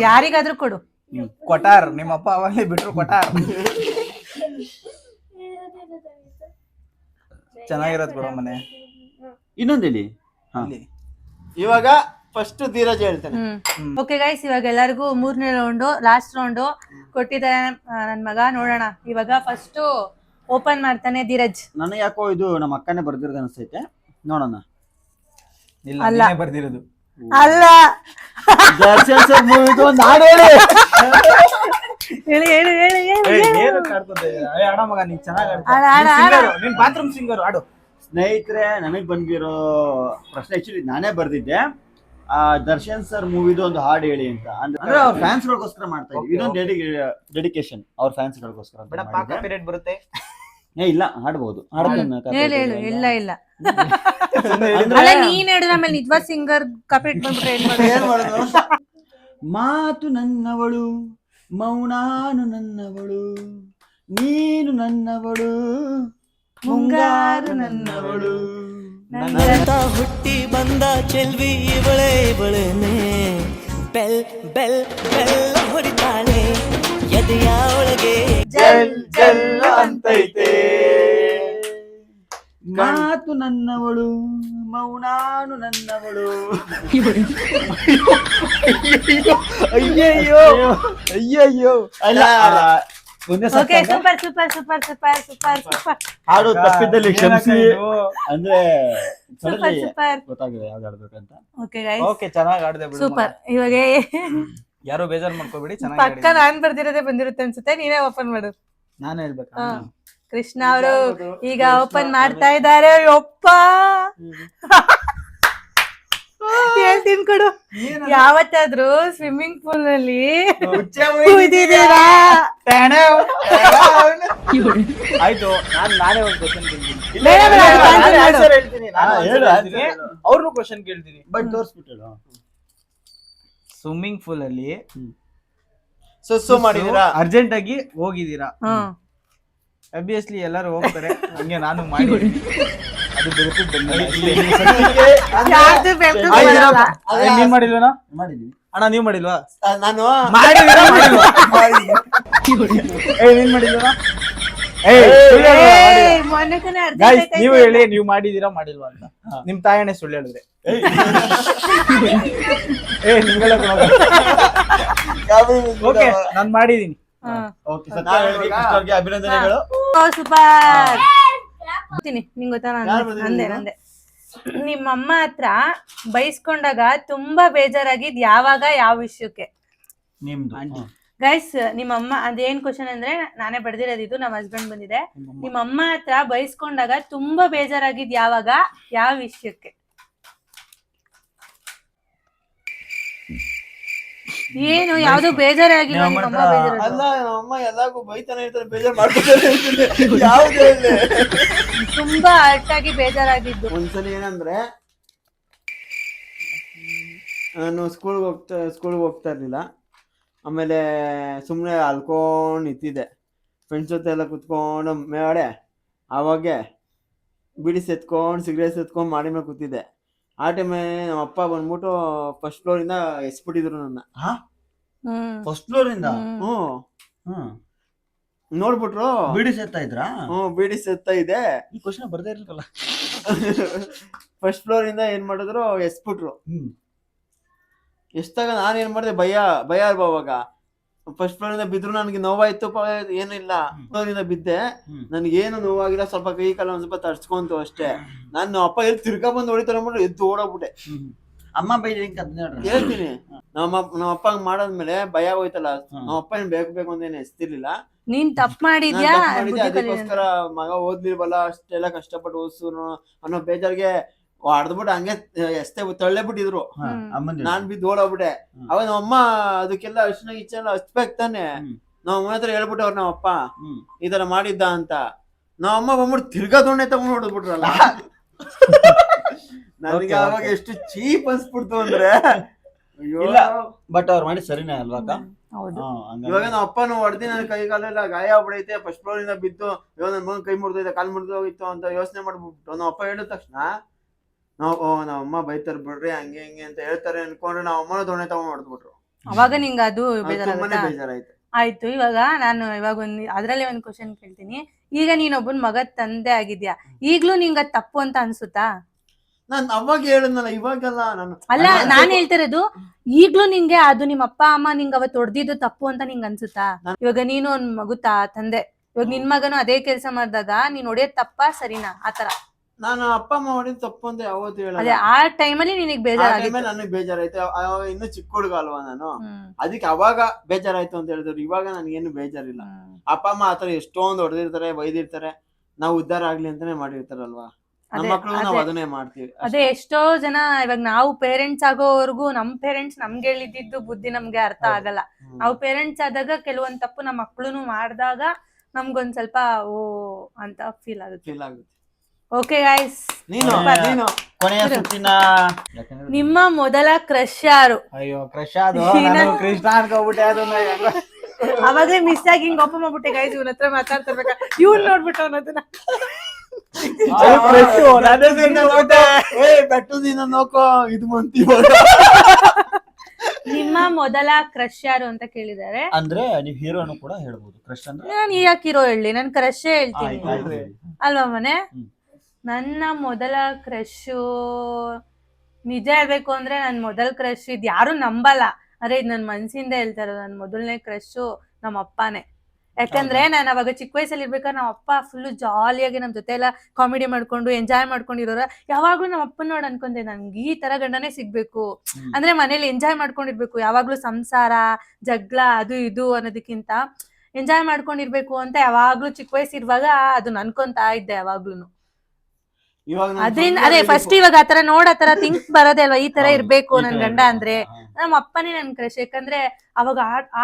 ಯಾರಿಗಾದ್ರೂ ಕೊಡು. ಕೊಟಾರ್ ನಿಮ್ಮಪ್ಪ ಅವಾಗಲೇ ಬಿಟ್ರು ಕೊಟಾರ್. ಚೆನ್ನಾಗಿರೋದು ಕೊಡೋ ಮನೆ ಇನ್ನೊಂದು ಹೇಳಿ. ಅಲ್ಲಿ. ಇವಾಗ ಫಸ್ಟ್ ಧೀರಜ್ ಹೇಳ್ತಾನೆ. ಓಕೆ ಗೈಸ್ ಇವಾಗ ಎಲ್ಲರಿಗೂ 3ನೇ ರೌಂಡು ಲಾಸ್ಟ್ ರೌಂಡು ಕೊಟ್ಟಿದ್ದಾರೆ ನನ್ ಮಗ. ನೋಡೋಣ ಇವಾಗ ಫಸ್ಟ್ ಓಪನ್ ಮಾಡ್ತಾನೆ ಧೀರಜ್. ನನಗೆ ಯಾಕೋ ಇದು ನಮ್ಮ ಅಕ್ಕನೇ ಬರ್ದಿರೋದು ಅನಿಸ್ತೈತೆ, ನೋಡೋಣ. ಇಲ್ಲ ಅಲ್ಲ. ನೀನೇ ಬರ್ದಿರೋದು. ಅಲ್ಲ ದರ್ಶನ್ ಸರ್ ಮೂವಿದು ಒಂದು ಹಾಡು ಹೇಳಿ. ಹೇಳಿ ಹೇಳಿ ಹೇಳಿ ಹೇಳಿ ಏನು ಕಾಡ್ಕೊತಾ ಇದೀಯ? ಏ ಅಣ್ಣ ಮಗ ನೀನ್ ಚೆನ್ನಾಗಿ ಆಡ, ಆಡ, ಆಡ. ನೀನ್ ಬಾತ್ರೂಮ್ ಸಿಂಗರ್ ಆಡು. ಸ್ನೇಹಿತರೆ, ನನಗ್ ಬಂದಿರೋ ಪ್ರಶ್ನೆ ಆಕ್ಚುಲಿ ನಾನೇ ಬರ್ದಿದ್ದೆ. ದರ್ಶನ್ ಸರ್ ಮೂವಿದು ಒಂದು ಹಾಡು ಹೇಳಿ ಅಂತ. ಅಂದ್ರೆ ಅವ್ರ ಫ್ಯಾನ್ಸ್ ಗಳಿಗೋಸ್ಕರ ಮಾಡ್ತಾ ಇದ್ವಿ. Okay, ಇದೊಂದು ಡೆಡಿಕೇಶನ್ ಅವ್ರ ಫ್ಯಾನ್ಸ್ ಗಳಿಗೋಸ್ಕರ ಅಂತ ಬಿಡಪ್ಪ, ಮಾಡಿದ್ದೆ. ಕಾಪಿರೈಟ್ ಬರುತ್ತೆ. ಏ ಇಲ್ಲ, ಹಾಡ್ಬೋದು. ಹೇಳು ಹೇಳು ಇಲ್ಲ ಇಲ್ಲ ಅಲ್ಲ ನೀನ್ ಹೇಳಿದ ಆಮೇಲೆ ನಿಜವಾದ ಸಿಂಗರ್ ಕಾಪಿರೇಟ್ ಬಂದ್ಬಿಟ್ರೆ ಏನ್ ಮಾಡೋದು? ಏನ್ ಮಾಡೋದು? ಮಾತು ನನ್ನವಳು, ಮೌನಾನು ನನ್ನವಳು, ನೀನು ನನ್ನವಳು, ಮುಂಗಾರು ನನ್ನವಳು. ಅಂತ ಹುಟ್ಟಿ ಬಂದ ಚೆಲ್ವಿ ಇವಳೆ ಇವಳೇನೆ, ಬೆಲ್ ಬೆಲ್ ಬೆಲ್ಲ ಹೊಡಿತಾಳೆ ಎದೆಯ ಒಳಗೆ. ಜಲ್ ಜಲ್ ಅಂತೈತೆ. ಮಾತು ನನ್ನವಳು, ಮೌನಾನು ನನ್ನವಳು. ಅಯ್ಯಯ್ಯೋ ಅಯ್ಯಯ್ಯೋ. ಅಲ್ಲ, ಒಂದೇ ಸಲ okay super super super super super super ಹಾಡು ತಪ್ಪಿದ್ದಲ್ಲಿ ಕ್ಷಮಿಸಿ. ಅಂದ್ರೆ ಸೂಪರ್ ಸಡನ್ಲಿ ಸೂಪರ್. ಗೊತ್ತಾಗಿದೆ ಯಾವ್ದು ಆಡ್ಬೇಕಂತ. ಓಕೆ ಗೈಸ್ ಓಕೆ ಚೆನ್ನಾಗಿ ಆಡ್ದೆ ಬಿಡು. ಸೂಪರ್. ಇವಾಗ ಯಾರು ಬೇಜಾರ್ ಮಾಡ್ಕೋಬೇಡಿ, ಚೆನ್ನಾಗಿ ಪಕ್ಕ ನಾನ್ ಬರ್ದಿರೋದೇ ಬಂದಿರುತ್ತೆ ಅನ್ಸುತ್ತೆ. ನೀನೇ ಓಪನ್ ಮಾಡು. ನಾನು ಹೇಳ್ಬೇಕಾ? ಹಾ. ಕೃಷ್ಣ ಅವರು ಈಗ ಓಪನ್ ಮಾಡ್ತಾ ಇದ್ದಾರೆ. ಒಪ್ಪ ಹೇಳ್ತೀನಿ ಕೊಡು. ಯಾವತ್ತಾದ್ರೂ ಸ್ವಿಮ್ಮಿಂಗ್ ಪೂಲ್ ನಲ್ಲಿ ಕುಯ್ದಿದ್ದೀರಾ? ಆಯ್ತು, ನಾನೇ ಒಂದು ಕ್ವಶನ್ ಕೇಳ್ತೀನಿ. ಬೇಡ, ಬೇಡ, ಅದು cancel ಮಾಡು. ಆನ್ಸರ್ ಹೇಳ್ತೀನಿ. ಹೇಳು, ಅವ್ರನ್ನು ಕ್ವಶನ್ ಕೇಳ್ತೀನಿ. ಬಟ್ ತೋರ್ಸ್ಬಿಟ್ಟು ಸ್ವಿಮ್ಮಿಂಗ್ ಪೂಲ್ ಅಲ್ಲಿ ಸುಸ್ಸು ಮಾಡಿದೀರಾ? ಅರ್ಜೆಂಟ್ ಆಗಿ ಹೋಗಿದ್ದೀರಾ? ಹ್ಮ್. ಅಬ್ವಿಯಸ್ಲಿ ಎಲ್ಲರೂ ಹೋಗ್ತಾರೆ, ಹಂಗೆ ನಾನು ಮಾಡಿ ಅದು ಬೆಳಕಿಗೆ ಬಂದಿಲ್ಲ. ಯಾರ್ದು ಬೆಳ್ಕು ಬರಲ್ಲ. ನೀವ್ ಮಾಡಿಲ್ವೇನೋ? ಮಾಡಿದೀವಿ. ಅಣ್ಣ ನೀವ್ ಮಾಡಿಲ್ವಾ? ನಾನು ಮಾಡಿದೀರಾ? ಮಾಡಿಲ್ವಾ? ನೀನ್ ಮಾಡಿಲ್ವಾ? ಏಯ್, ಮೊನ್ನೆ ತಾನೇ ಅರ್ಜೆಂಟ್ ಗೈಸ್ ಆಯ್ತಾ ನೀವು ಇದೆ. ಹೇಳಿ, ನೀವು ಮಾಡಿದೀರಾ ಮಾಡಿಲ್ವಾ ಅಂತ. ನಿಮ್ ತಾಯಣೆ ಸುಳ್ಳು ಹೇಳಿದ್ರೆ ಓಕೆ ನಾನ್ ಮಾಡಿದೀನಿ. ಹ್ಮ್. ಓಕೆ, ಸತ್ಯ ಹೇಳಿ, ಕೃಷ್ಣ ಅವ್ರಿಗೆ ಅಭಿನಂದನೆಗಳು. ಓ ಸೂಪರ್. ನಿಂಗ್ ಗೊತ್ತಾ? ಯಾರ್ ಬಂದಿದ್ರು? ನಂದೆ ನಂದೆ. ನಿಮ್ಮಮ್ಮ ಹತ್ರ ಬೈಸ್ಕೊಂಡಾಗ ತುಂಬಾ ಬೇಜಾರಾಗಿದ್ ಯಾವಾಗ, ಯಾವ ವಿಷಯಕ್ಕೆ? ನಿಮ್ದು. ಆಂಟಿ. ಗೈಸ್ ನಿಮ್ಮಮ್ಮ ಅದೇನ್ ಕ್ವಶನ್ ಅಂದ್ರೆ ನಾನೇ ಬರ್ದಿರೋದಿದ್ದು, ನಮ್ಮ ಹಸ್ಬೆಂಡ್ ಬಂದಿದೆ. ನಿಮ್ಮಮ್ಮ ಹತ್ರ ಬೈಸ್ಕೊಂಡಾಗ ತುಂಬಾ ಬೇಜಾರಾಗಿದ್ ಯಾವಾಗ, ಯಾವ ವಿಷಯಕ್ಕೆ? ಏನು ಯಾವ್ದು ಬೇಜಾರೇ ಆಗಿಲ್ಲ ನಿಮ್ಮಮ್ಮ ನಿಮ್ಮಮ್ಮ ಹತ್ರ- ಬೇಜಾರಾದ್ರು? ಅಲ್ಲ ನಮ್ಮಮ್ಮ ಎಲ್ಲಾರ್ಗು ಬೈತಾನೆ ಇರ್ತಾರೆ, ಬೇಜಾರ್ ಮಾಡ್ಕೊತಾರೆ ಅಂತೀನಿ. ಯಾವ್ದು ಹೇಳಿ? ತುಂಬಾ ಹರ್ಟ್ ಆಗಿ ಬೇಜಾರಾಗಿದ್ದು. ಒಂದ್ಸಲಿ ಏನಂದ್ರೆ ನಾನು ಸ್ಕೂಲ್ಗೆ ಹೋಗ್ತಾ ಇರ್ಲಿಲ್ಲ. ಆಮೇಲೆ ಸುಮ್ಮನೆ ಅಲ್ಕೊಂಡು ನಿಂತಿದ್ದೆ, ಫ್ರೆಂಡ್ಸ್ ಜೊತೆ ಎಲ್ಲ ಕುತ್ಕೊಂಡು ಮೇಡೆ. ಆವಾಗೆ ಬಿಡಿ ಸೆತ್ಕೊಂಡು ಸಿಗರೇಟ್ ಸೆತ್ಕೊಂಡು ಮಾಡಿ ಮೇಲೆ ಕೂತಿದ್ದೆ. ಆ ಟೈಮೇ ನಮ್ಮ ಅಪ್ಪ ಬಂದ್ಬಿಟ್ಟು ಫಸ್ಟ್ ಫ್ಲೋರಿಂದ ಎಸ್ಬಿಟ್ಟಿದ್ರು ನನ್ನ. ಹ್ಮ್. ಫಸ್ಟ್ ಫ್ಲೋರ್ ಇಂದ. ಹ್ಮ್. ಹ್ಞೂ ಹ್ಮ್. ನೋಡ್ಬಿಟ್ರು ಬಿಡಿ ಸೇರ್ತಾ ಇದ್ರಾ? ಬಿಡಿ ಸೆತ್ತ ಇದೆ. ಈ ಕ್ವಶನ್ ಬರ್ದೇ ಇರ್ಲಿಲ್ಲ. ಫಸ್ಟ್ ಫ್ಲೋರ್ ಇಂದ ಏನ್ ಮಾಡಿದ್ರು ಎಸ್ಬಿಟ್ರು. ಎಷ್ಟಾಗ ನಾನು ಏನ್ ಮಾಡಿದೆ, ಭಯ ಅವಾಗ. ಫಸ್ಟ್ ಫ್ಲೋರ್ ಇಂದ ಬಿದ್ರು ನನಗೆ ನೋವಾಯ್ತು, ಏನಿಲ್ಲ. ಫ್ಲೋರ್ ಇಂದ ಬಿದ್ದೆ, ನನ್ಗೇನು ನೋವಾಗಿಲ್ಲ, ಸ್ವಲ್ಪ ಕೈ ಕಾಲ ಒಂದ್ ಸ್ವಲ್ಪ ತಡ್ಸ್ಕೊಂತು ಅಷ್ಟೇ. ನಾನು ಅಪ್ಪ ಎಲ್ಲಿ ತಿರ್ಗಾ ಬಂದು ಹೊಡಿತಾರೆ ಅಂದ್ಬಿಟ್ಟು ಎದ್ದು ಓಡೋಗ್ಬಿಟ್ಟೆ. ಅಮ್ಮ ಬೈದ ಹೇಳ್ತೀನಿ, ನಮ್ಮ ಅಪ್ಪ ಮಾಡಾದ್ಮೇಲೆ ಭಯ ಹೋಯ್ತಲ್ಲ, ನಮ್ಮ ಅಪ್ಪ ಏನ್ ಬೇಕು ಅಂತ ಎಸ್ತಿರ್ಲಿಲ್ಲ. ನೀನ್ ತಪ್ಪು ಮಾಡಿದ್ಯಾ, ಅದಕ್ಕೋಸ್ಕರ ಮಗ ಓದ್ಲಿಲ್ವಲ್ಲ, ಅಷ್ಟೆಲ್ಲ ಕಷ್ಟಪಟ್ಟು ಓದಿಸ್ರು ಅನ್ನೋ ಬೇಜಾರ್ಗೆ ಹೊಡೆದ್ಬಿಟ್ಟು ಹಂಗೆ ಎಷ್ಟೇ ತಳ್ಳೆ ಬಿಟ್ಟಿದ್ರು. ನಾನ್ ಬಿದ್ದು ಓಡೋಗ್ಬಿಟ್ಟೆ. ಅವಾಗ ನಮ್ಮಮ್ಮ ಅದಕ್ಕೆಲ್ಲ ಅರ್ಶಿನ ಗಿಚ್ಚೆಲ್ಲ ಹಚ್ಬೇಕು ತಾನೆ. ನಾವ್ ಅಮ್ಮನ ಹತ್ರ ಹೇಳ್ಬಿಟ್ಟವ್ರ ನಮ್ಮಪ್ಪ ಈ ತರ ಮಾಡಿದ್ದ ಅಂತ. ನಾವಮ್ಮ ಬಂದ್ಬಿಟ್ಟು ತಿರ್ಗಾ ದೊಣ್ಣೆ ತಗೊಂಡ್ ಹೊಡೆದ್ಬಿಟ್ರಲ್ಲ. ನನಗೆ ಅವಾಗ ಎಷ್ಟು ಚೀಪ್ ಅನ್ಸ್ಬಿಡ್ತು ಅಂದ್ರೆ. ಇಲ್ಲ ಬಟ್ ಅವ್ರು ಮಾಡಿ ಸರಿನೇ ಅಲ್ವಾ? ಇವಾಗ ನಮ್ಮ ಅಪ್ಪನು ಹೊಡೆದಿ ನನ್ನ ಕೈ ಕಾಲೆಲ್ಲ ಗಾಯ ಆಗ್ಬಿಡೈತೆ, ಫಸ್ಟ್ ಫ್ಲೋರ್ ಇಂದ ಬಿದ್ದು ಇವಾಗ ನನ್ ಮಗನ್ ಕೈ ಮುರಿದೈತೆ, ಕಾಲ್ ಮುರಿದೋಗಿತ್ತು ಅಂತ ಯೋಚನೆ ಮಾಡ್ಬಿಟ್ಟು ನಮ್ಮ ಅಪ್ಪ ಹೇಳಿದ ತಕ್ಷಣ ನಾವ್ ಅಮ್ಮ ಬೈತಾರ ಬಿಡ್ರಿ ಹಂಗೆ ಹಿಂಗೆ ಅಂತ ಹೇಳ್ತಾರೆ ಅನ್ಕೊಂಡ್ರೆ ನಾವ್ ಅಮ್ಮನ ದೊಣ್ಣೆ ತಗೊಂಡ್ ಹೊಡೆದ್ಬಿಟ್ರು. ಅವಾಗ ನಿಂಗ ಅದು ತುಂಬಾನೇ ಬೇಜಾರಾಯ್ತು. ಆಯ್ತು. ಇವಾಗ ಅದ್ರಲ್ಲಿ ಒಂದ್ ಕ್ವಶನ್ ಕೇಳ್ತೀನಿ. ಈಗ ನೀನೊಬ್ಬನ್ ಮಗ ತಂದೆ ಆಗಿದ್ಯಾ, ಈಗ್ಲೂ ನಿಂಗ ಅದ್ ತಪ್ಪು ಅಂತ ಅನ್ಸುತ್ತಾ? ನಾನ್ ಅವಾಗ ಹೇಳಿದ್ನಲ್ಲ, ಇವಾಗೆಲ್ಲ ಅಲ್ಲ, ನಾನ್ ಹೇಳ್ತಿರೋದು ಈಗ್ಲೂ ನಿಂಗೆ ಅದು ನಿಮ್ಮ ಅಪ್ಪ ಅಮ್ಮ ನಿಂಗ ಅವತ್ತು ಹೊಡೆದಿದ್ದು ತಪ್ಪು ಅಂತ ನಿಂಗ ಅನ್ಸುತ್ತಾ? ಇವಾಗ ನೀನು ಒಂದ್ ಮಗು ತಂದೆ, ಇವಾಗ ನಿನ್ ಮಗನು ಅದೇ ಕೆಲಸ ಮಾಡಿದಾಗ ನೀನ್ ಹೊಡೆಯೋದ್ ತಪ್ಪಾ ಸರಿನಾ? ಆತರ ನಾನು ಅಪ್ಪ ಅಮ್ಮ ಹೊಡೆದ್ ತಪ್ಪು ಅಂತ ಯಾವತ್ತು ಅದೇ ಹೇಳ. ಆ ಟೈಮಲ್ಲಿ ನಿನಗ್ ಬೇಜಾರಾಗಿತ್ತು. ನನಗ್ ಬೇಜಾರಾಯ್ತು. ಇನ್ನು ಚಿಕ್ಕ ಹುಡುಗ ಅಲ್ವಾ ನಾನು, ಅದಕ್ಕೆ ಅವಾಗ ಬೇಜಾರಾಯ್ತು ಅಂತ ಹೇಳಿದ್ರು. ಇವಾಗ ನನ್ಗೇನು ಬೇಜಾರಿಲ್ಲ. ಅಪ್ಪ ಅಮ್ಮ ಆತರ ಎಷ್ಟೊಂದು ಹೊಡೆದಿರ್ತಾರೆ, ಬೈದಿರ್ತಾರೆ, ನಾವು ಉದ್ಧಾರ ಆಗ್ಲಿ ಅಂತಾನೆ ಮಾಡಿರ್ತಾರಲ್ವಾ. ನಮ್ಮ ಮಕ್ಳು ನಾವು ಅದನ್ನೇ ಮಾಡ್ತೀವಿ. ಅದೇ ಎಷ್ಟೋ ಜನ ಇವಾಗ ನಾವು ಪೇರೆಂಟ್ಸ್ ಆಗೋವರೆಗೂ ನಮ್ ಪೇರೆಂಟ್ಸ್ ನಮ್ಗೆ ಹೇಳಿದ್ದು ಬುದ್ಧಿ ನಮ್ಗೆ ಅರ್ಥ ಆಗಲ್ಲ. ನಾವು ಪೇರೆಂಟ್ಸ್ ಆದಾಗ ಕೆಲವೊಂದ್ ತಪ್ಪು ನಮ್ಮ ಮಕ್ಳುನು ಮಾಡಿದಾಗ ನಮ್ಗೊಂದ್ ಸ್ವಲ್ಪ ಓ ಅಂತ ಫೀಲ್ ಆಗುತ್ತೆ. ಓಕೆ ಗೈಸ್, ಕೊನೆಯ ಸುತ್ತಿನ ನಿಮ್ಮ ಮೊದಲ ಕ್ರಶ್ ಯಾರು? ಅಯ್ಯೋ ಕ್ರಶ್ ಅದು ಕೃಷ್ಣ ಅನ್ಕೋಬಿಟ್ಟೆ. ಅದನ್ನ ಅವಾಗ್ಲೇ ಮಿಸ್ ಆಗಿ ಹಿಂಗ್ ಓಪನ್ ಮಾಡ್ಬಿಟ್ಟೆ ಗೈಸ್, ಇವನ ಹತ್ರ ಮಾತಾಡ್ತಿರ್ಬೇಕ, ಇವ್ನ್ ನೋಡ್ಬಿಟ್ಟು ಅನ್ನೋದನ್ನ. ನಿಮ್ಮ ಮೊದಲ ಕ್ರಶ್ ಯಾರು ಅಂತ ಕೇಳಿದ್ದಾರೆ. ಅಂದ್ರೆ ನೀವು ಹೀರೋನು ಕೂಡ ಹೇಳ್ಬೋದು. ಕ್ರಶ್ ಅಂದ್ರೆ ನಾನ್ ಯಾಕೆ ಹೀರೋ ಹೇಳಿ, ನನ್ ಕ್ರಶ್ ಹೇಳ್ತೀನಿ ಅಲ್ವಾ ಮನೆ. ನನ್ನ ಮೊದಲ ಕ್ರಶು ನಿಜ ಹೇಳ್ಬೇಕು ಅಂದ್ರೆ ನನ್ ಮೊದಲ ಕ್ರಶ್ ಇದ್ ಯಾರು ನಂಬಲ್ಲ, ಅರೆ ಇದ್ ನನ್ ಮನ್ಸಿಂದ ಹೇಳ್ತಾ ಇರೋದು. ನನ್ ಮೊದಲನೇ ಕ್ರಶು ನಮ್ಮ ಅಪ್ಪನೇ. ಯಾಕಂದ್ರೆ ನಾನು ಅವಾಗ ಚಿಕ್ಕ ವಯಸ್ಸಲ್ಲಿ ಇರ್ಬೇಕಾದ್ರೆ ನಮ್ಮ ಅಪ್ಪ ಫುಲ್ ಜಾಲಿಯಾಗಿ ನಮ್ ಜೊತೆ ಎಲ್ಲ ಕಾಮಿಡಿ ಮಾಡ್ಕೊಂಡು ಎಂಜಾಯ್ ಮಾಡ್ಕೊಂಡಿರೋರ. ಯಾವಾಗ್ಲೂ ನಮ್ಮ ಅಪ್ಪನ ನೋಡ್ ಅನ್ಕೊಂಡೆ ನನ್ಗೆ ಈ ತರ ಗಂಡನೇ ಸಿಗ್ಬೇಕು, ಅಂದ್ರೆ ಮನೇಲಿ ಎಂಜಾಯ್ ಮಾಡ್ಕೊಂಡಿರ್ಬೇಕು, ಯಾವಾಗ್ಲೂ ಸಂಸಾರ ಜಗಳ ಅದು ಇದು ಅನ್ನೋದಕ್ಕಿಂತ ಎಂಜಾಯ್ ಮಾಡ್ಕೊಂಡಿರ್ಬೇಕು ಅಂತ ಯಾವಾಗ್ಲೂ ಚಿಕ್ಕ ವಯಸ್ಸಿರುವಾಗ ಅದನ್ನ ಅನ್ಕೊಂತಾ ಇದ್ದೆ ಯಾವಾಗ್ಲೂನು. ಅದ್ರಿಂದ ಅದೇ ಫಸ್ಟ್ ಇವಾಗ ಆತರ ಆತರ ಥಿಂಕ್ ಬರೋದೇ ಅಲ್ವಾ, ಈ ತರ ಇರ್ಬೇಕು ನನ್ ಗಂಡ ಅಂದ್ರೆ. ನಮ್ಮ ಅಪ್ಪನೇ ನನ್ ಕ್ರಶ್. ಯಾಕಂದ್ರೆ ಅವಾಗ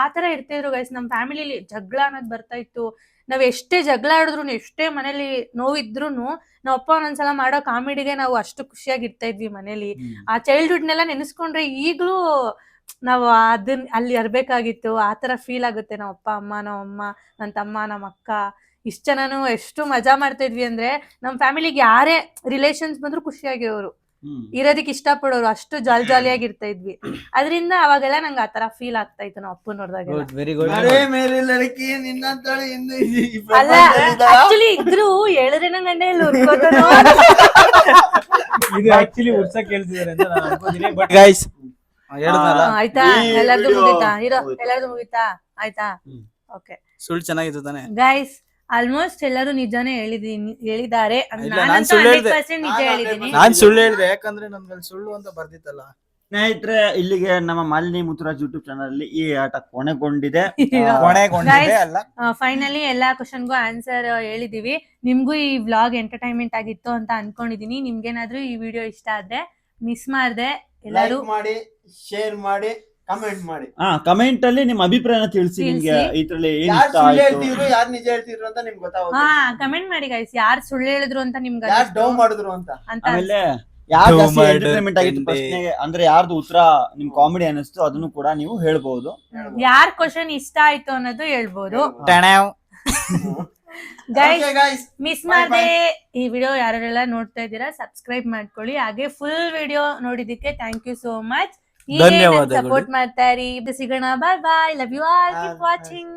ಆತರ ಇರ್ತಿದ್ರು ಗೈಸ್. ನಮ್ ಫ್ಯಾಮಿಲಿಲಿ ಜಗಳ ಅನ್ನೋದ್ ಬರ್ತಾ ಇತ್ತು. ನಾವ್ ಎಷ್ಟೇ ಜಗಳ ಆಡಿದ್ರು, ಎಷ್ಟೇ ಮನೇಲಿ ನೋವಿದ್ರುನು ನಾವ್ ಅಪ್ಪ ಒಂದೊಂದ್ಸಲ ಮಾಡೋ ಕಾಮಿಡಿಗೆ ನಾವು ಅಷ್ಟು ಖುಷಿಯಾಗಿ ಇರ್ತಾ ಇದ್ವಿ ಮನೇಲಿ. ಆ ಚೈಲ್ಡ್ಹುಡ್ನೆಲ್ಲ ನೆನೆಸ್ಕೊಂಡ್ರೆ ಈಗ್ಲೂ ನಾವು ಅದನ್ನ ಅಲ್ಲಿ ಇರ್ಬೇಕಾಗಿತ್ತು, ಆತರ ಫೀಲ್ ಆಗುತ್ತೆ. ನಮ್ಮ ಅಪ್ಪ ಅಮ್ಮ, ನಮ್ಮಮ್ಮ, ನನ್ ತಮ್ಮ, ನಮ್ಮ ಅಕ್ಕ, ಇಷ್ಟ ಜನನು ಎಷ್ಟು ಮಜಾ ಮಾಡ್ತಾ ಇದ್ವಿ ಅಂದ್ರೆ ನಮ್ ಫ್ಯಾಮಿಲಿಗೆ ಯಾರೇ ರಿಲೇಷನ್ಸ್ ಬಂದ್ರು ಖುಷಿಯಾಗಿರೋರು, ಇರೋದಕ್ಕೆ ಇಷ್ಟ ಪಡೋರು, ಅಷ್ಟು ಜಾಲಿಯಾಗಿ ಇರ್ತಾ ಇದ್ವಿ. ಅದರಿಂದ ಅವಾಗೆಲ್ಲ ನಂಗೆ ಆತರ ಫೀಲ್ ಆಗ್ತಾ ಇತ್ತು ನಮ್ಮ ಅಪ್ಪನ ನೋಡಿದಾಗ. ಅಲ್ಲ ಆಕ್ಚುಲಿ ಇದ್ರು ಹೇಳಿದ್ರೆ ನಂಗೆ ಗಂಡ ಎಲ್ಲಿ ಹುಡ್ಕೋತಾನೋ. ಇದು ಆಕ್ಚುಲಿ ಉರ್ಸಕ್ ಹೇಳ್ತಿದಾರೆ ಅಂತ ನಾನು ಅನ್ಕೋತೀನಿ. ಬಟ್ ಗೈಸ್ ಆಯ್ತಾ, ಎಲ್ಲಾರ್ದು ಮುಗಿತಾ? ಎಲ್ಲಾರ್ದು ಮುಗಿತಾ? ಆಯ್ತಾ, ಓಕೆ. ಸುಳ್ಳು ಚೆನ್ನಾಗಿತ್ತು ತಾನೆ ಗೈಸ್? ಆಲ್ಮೋಸ್ಟ್ ಎಲ್ಲರೂ ನಿಜಾನೇ ಹೇಳಿದ್ದಾರೆ. ನಾನ್ ಸುಳ್ಳು ಹೇಳ್ದೆ, ಯಾಕಂದ್ರೆ ನನ್ಗೆ ಸುಳ್ಳು ಅಂತ ಬರ್ದಿತ್ತಲ್ಲ. ಸ್ನೇಹಿತರೆ, ಇಲ್ಲಿಗೆ ನಮ್ಮ ಮಾಲಿನಿ ಮುತ್ತುರಾಜ್ ಯೂಟ್ಯೂಬ್ ಚಾನಲ್ ಅಲ್ಲಿ ಈ ಆಟ ಕೊನೆಗೊಂಡಿದೆ. ಫೈನಲಿ ಎಲ್ಲಾ ಕ್ವಶನ್ಗೂ ಆನ್ಸರ್ ಹೇಳಿದೀವಿ. ನಿಮ್ಗೂ ಈ ವ್ಲಾಗ್ ಎಂಟರ್ಟೈನ್ಮೆಂಟ್ ಆಗಿತ್ತು ಅಂತ ಅನ್ಕೊಂಡಿದೀನಿ. ನಿಮ್ಗೇನಾದ್ರೂ ಈ ವಿಡಿಯೋ ಇಷ್ಟ ಆದ್ರೆ ಮಿಸ್ ಮಾಡ್ದೆ ಎಲ್ಲರೂ ಮಾಡಿ, ಶೇರ್ ಮಾಡಿ, ಕಮೆಂಟ್ ಮಾಡಿ. ಕಮೆಂಟ್ ಅಲ್ಲಿ ನಿಮ್ಮ ಅಭಿಪ್ರಾಯನ ತಿಳಿಸಿ. ನಿಮ್ಗೆ ಇದ್ರಲ್ಲಿ ಏನ್ ಯಾರು ಇಷ್ಟ ಸುಳ್ಳು ಆಯ್ತು, ಹೇಳ್ತಿದ್ರು, ಯಾರು ನಿಜ ಹೇಳ್ತಿದ್ರು ಅಂತ ನಿಮ್ಗೆ ಗೊತ್ತಾಗುತ್ತೆ. ಕಮೆಂಟ್ ಮಾಡಿ ಗೈಸ್, ಯಾರು ಸುಳ್ಳು ಹೇಳಿದ್ರು ಅಂತ ನಿಮ್ಗೆ, ಯಾರು ಡೌ ಮಾಡಿದ್ರು ಅಂತ. ಆಮೇಲೆ ಯಾರು ಜಾಸ್ತಿ ಎಂಟರ್ಟೈನ್ಮೆಂಟ್ ಆಗಿತ್ತು ಪ್ರಶ್ನೆಗೆ, ಅಂದ್ರೆ ಯಾರ್ದು ಉತ್ತರ ನಿಮ್ ಕಾಮಿಡಿ ಅನಿಸ್ತು ಅದನ್ನು ಕೂಡ ನೀವು ಹೇಳ್ಬಹುದು. ಯಾರ್ ಕ್ವಶನ್ ಇಷ್ಟ ಆಯ್ತು ಅನ್ನೋದು ಹೇಳ್ಬೋದು. ಗೈಸ್ ಮಿಸ್ ಮಾಡದೆ ಈ ವಿಡಿಯೋ ಯಾರೆಲ್ಲ ನೋಡ್ತಾ ಇದ್ದೀರಾ ಸಬ್ಸ್ಕ್ರೈಬ್ ಮಾಡ್ಕೊಳ್ಳಿ. ಹಾಗೆ ಫುಲ್ ವಿಡಿಯೋ ನೋಡಿದಕ್ಕೆ thank you so much. Support ಮಾಡ್ತಾ ಇರಿ. ಸಿಗೋಣ. Bye bye. Love you all. Keep watching.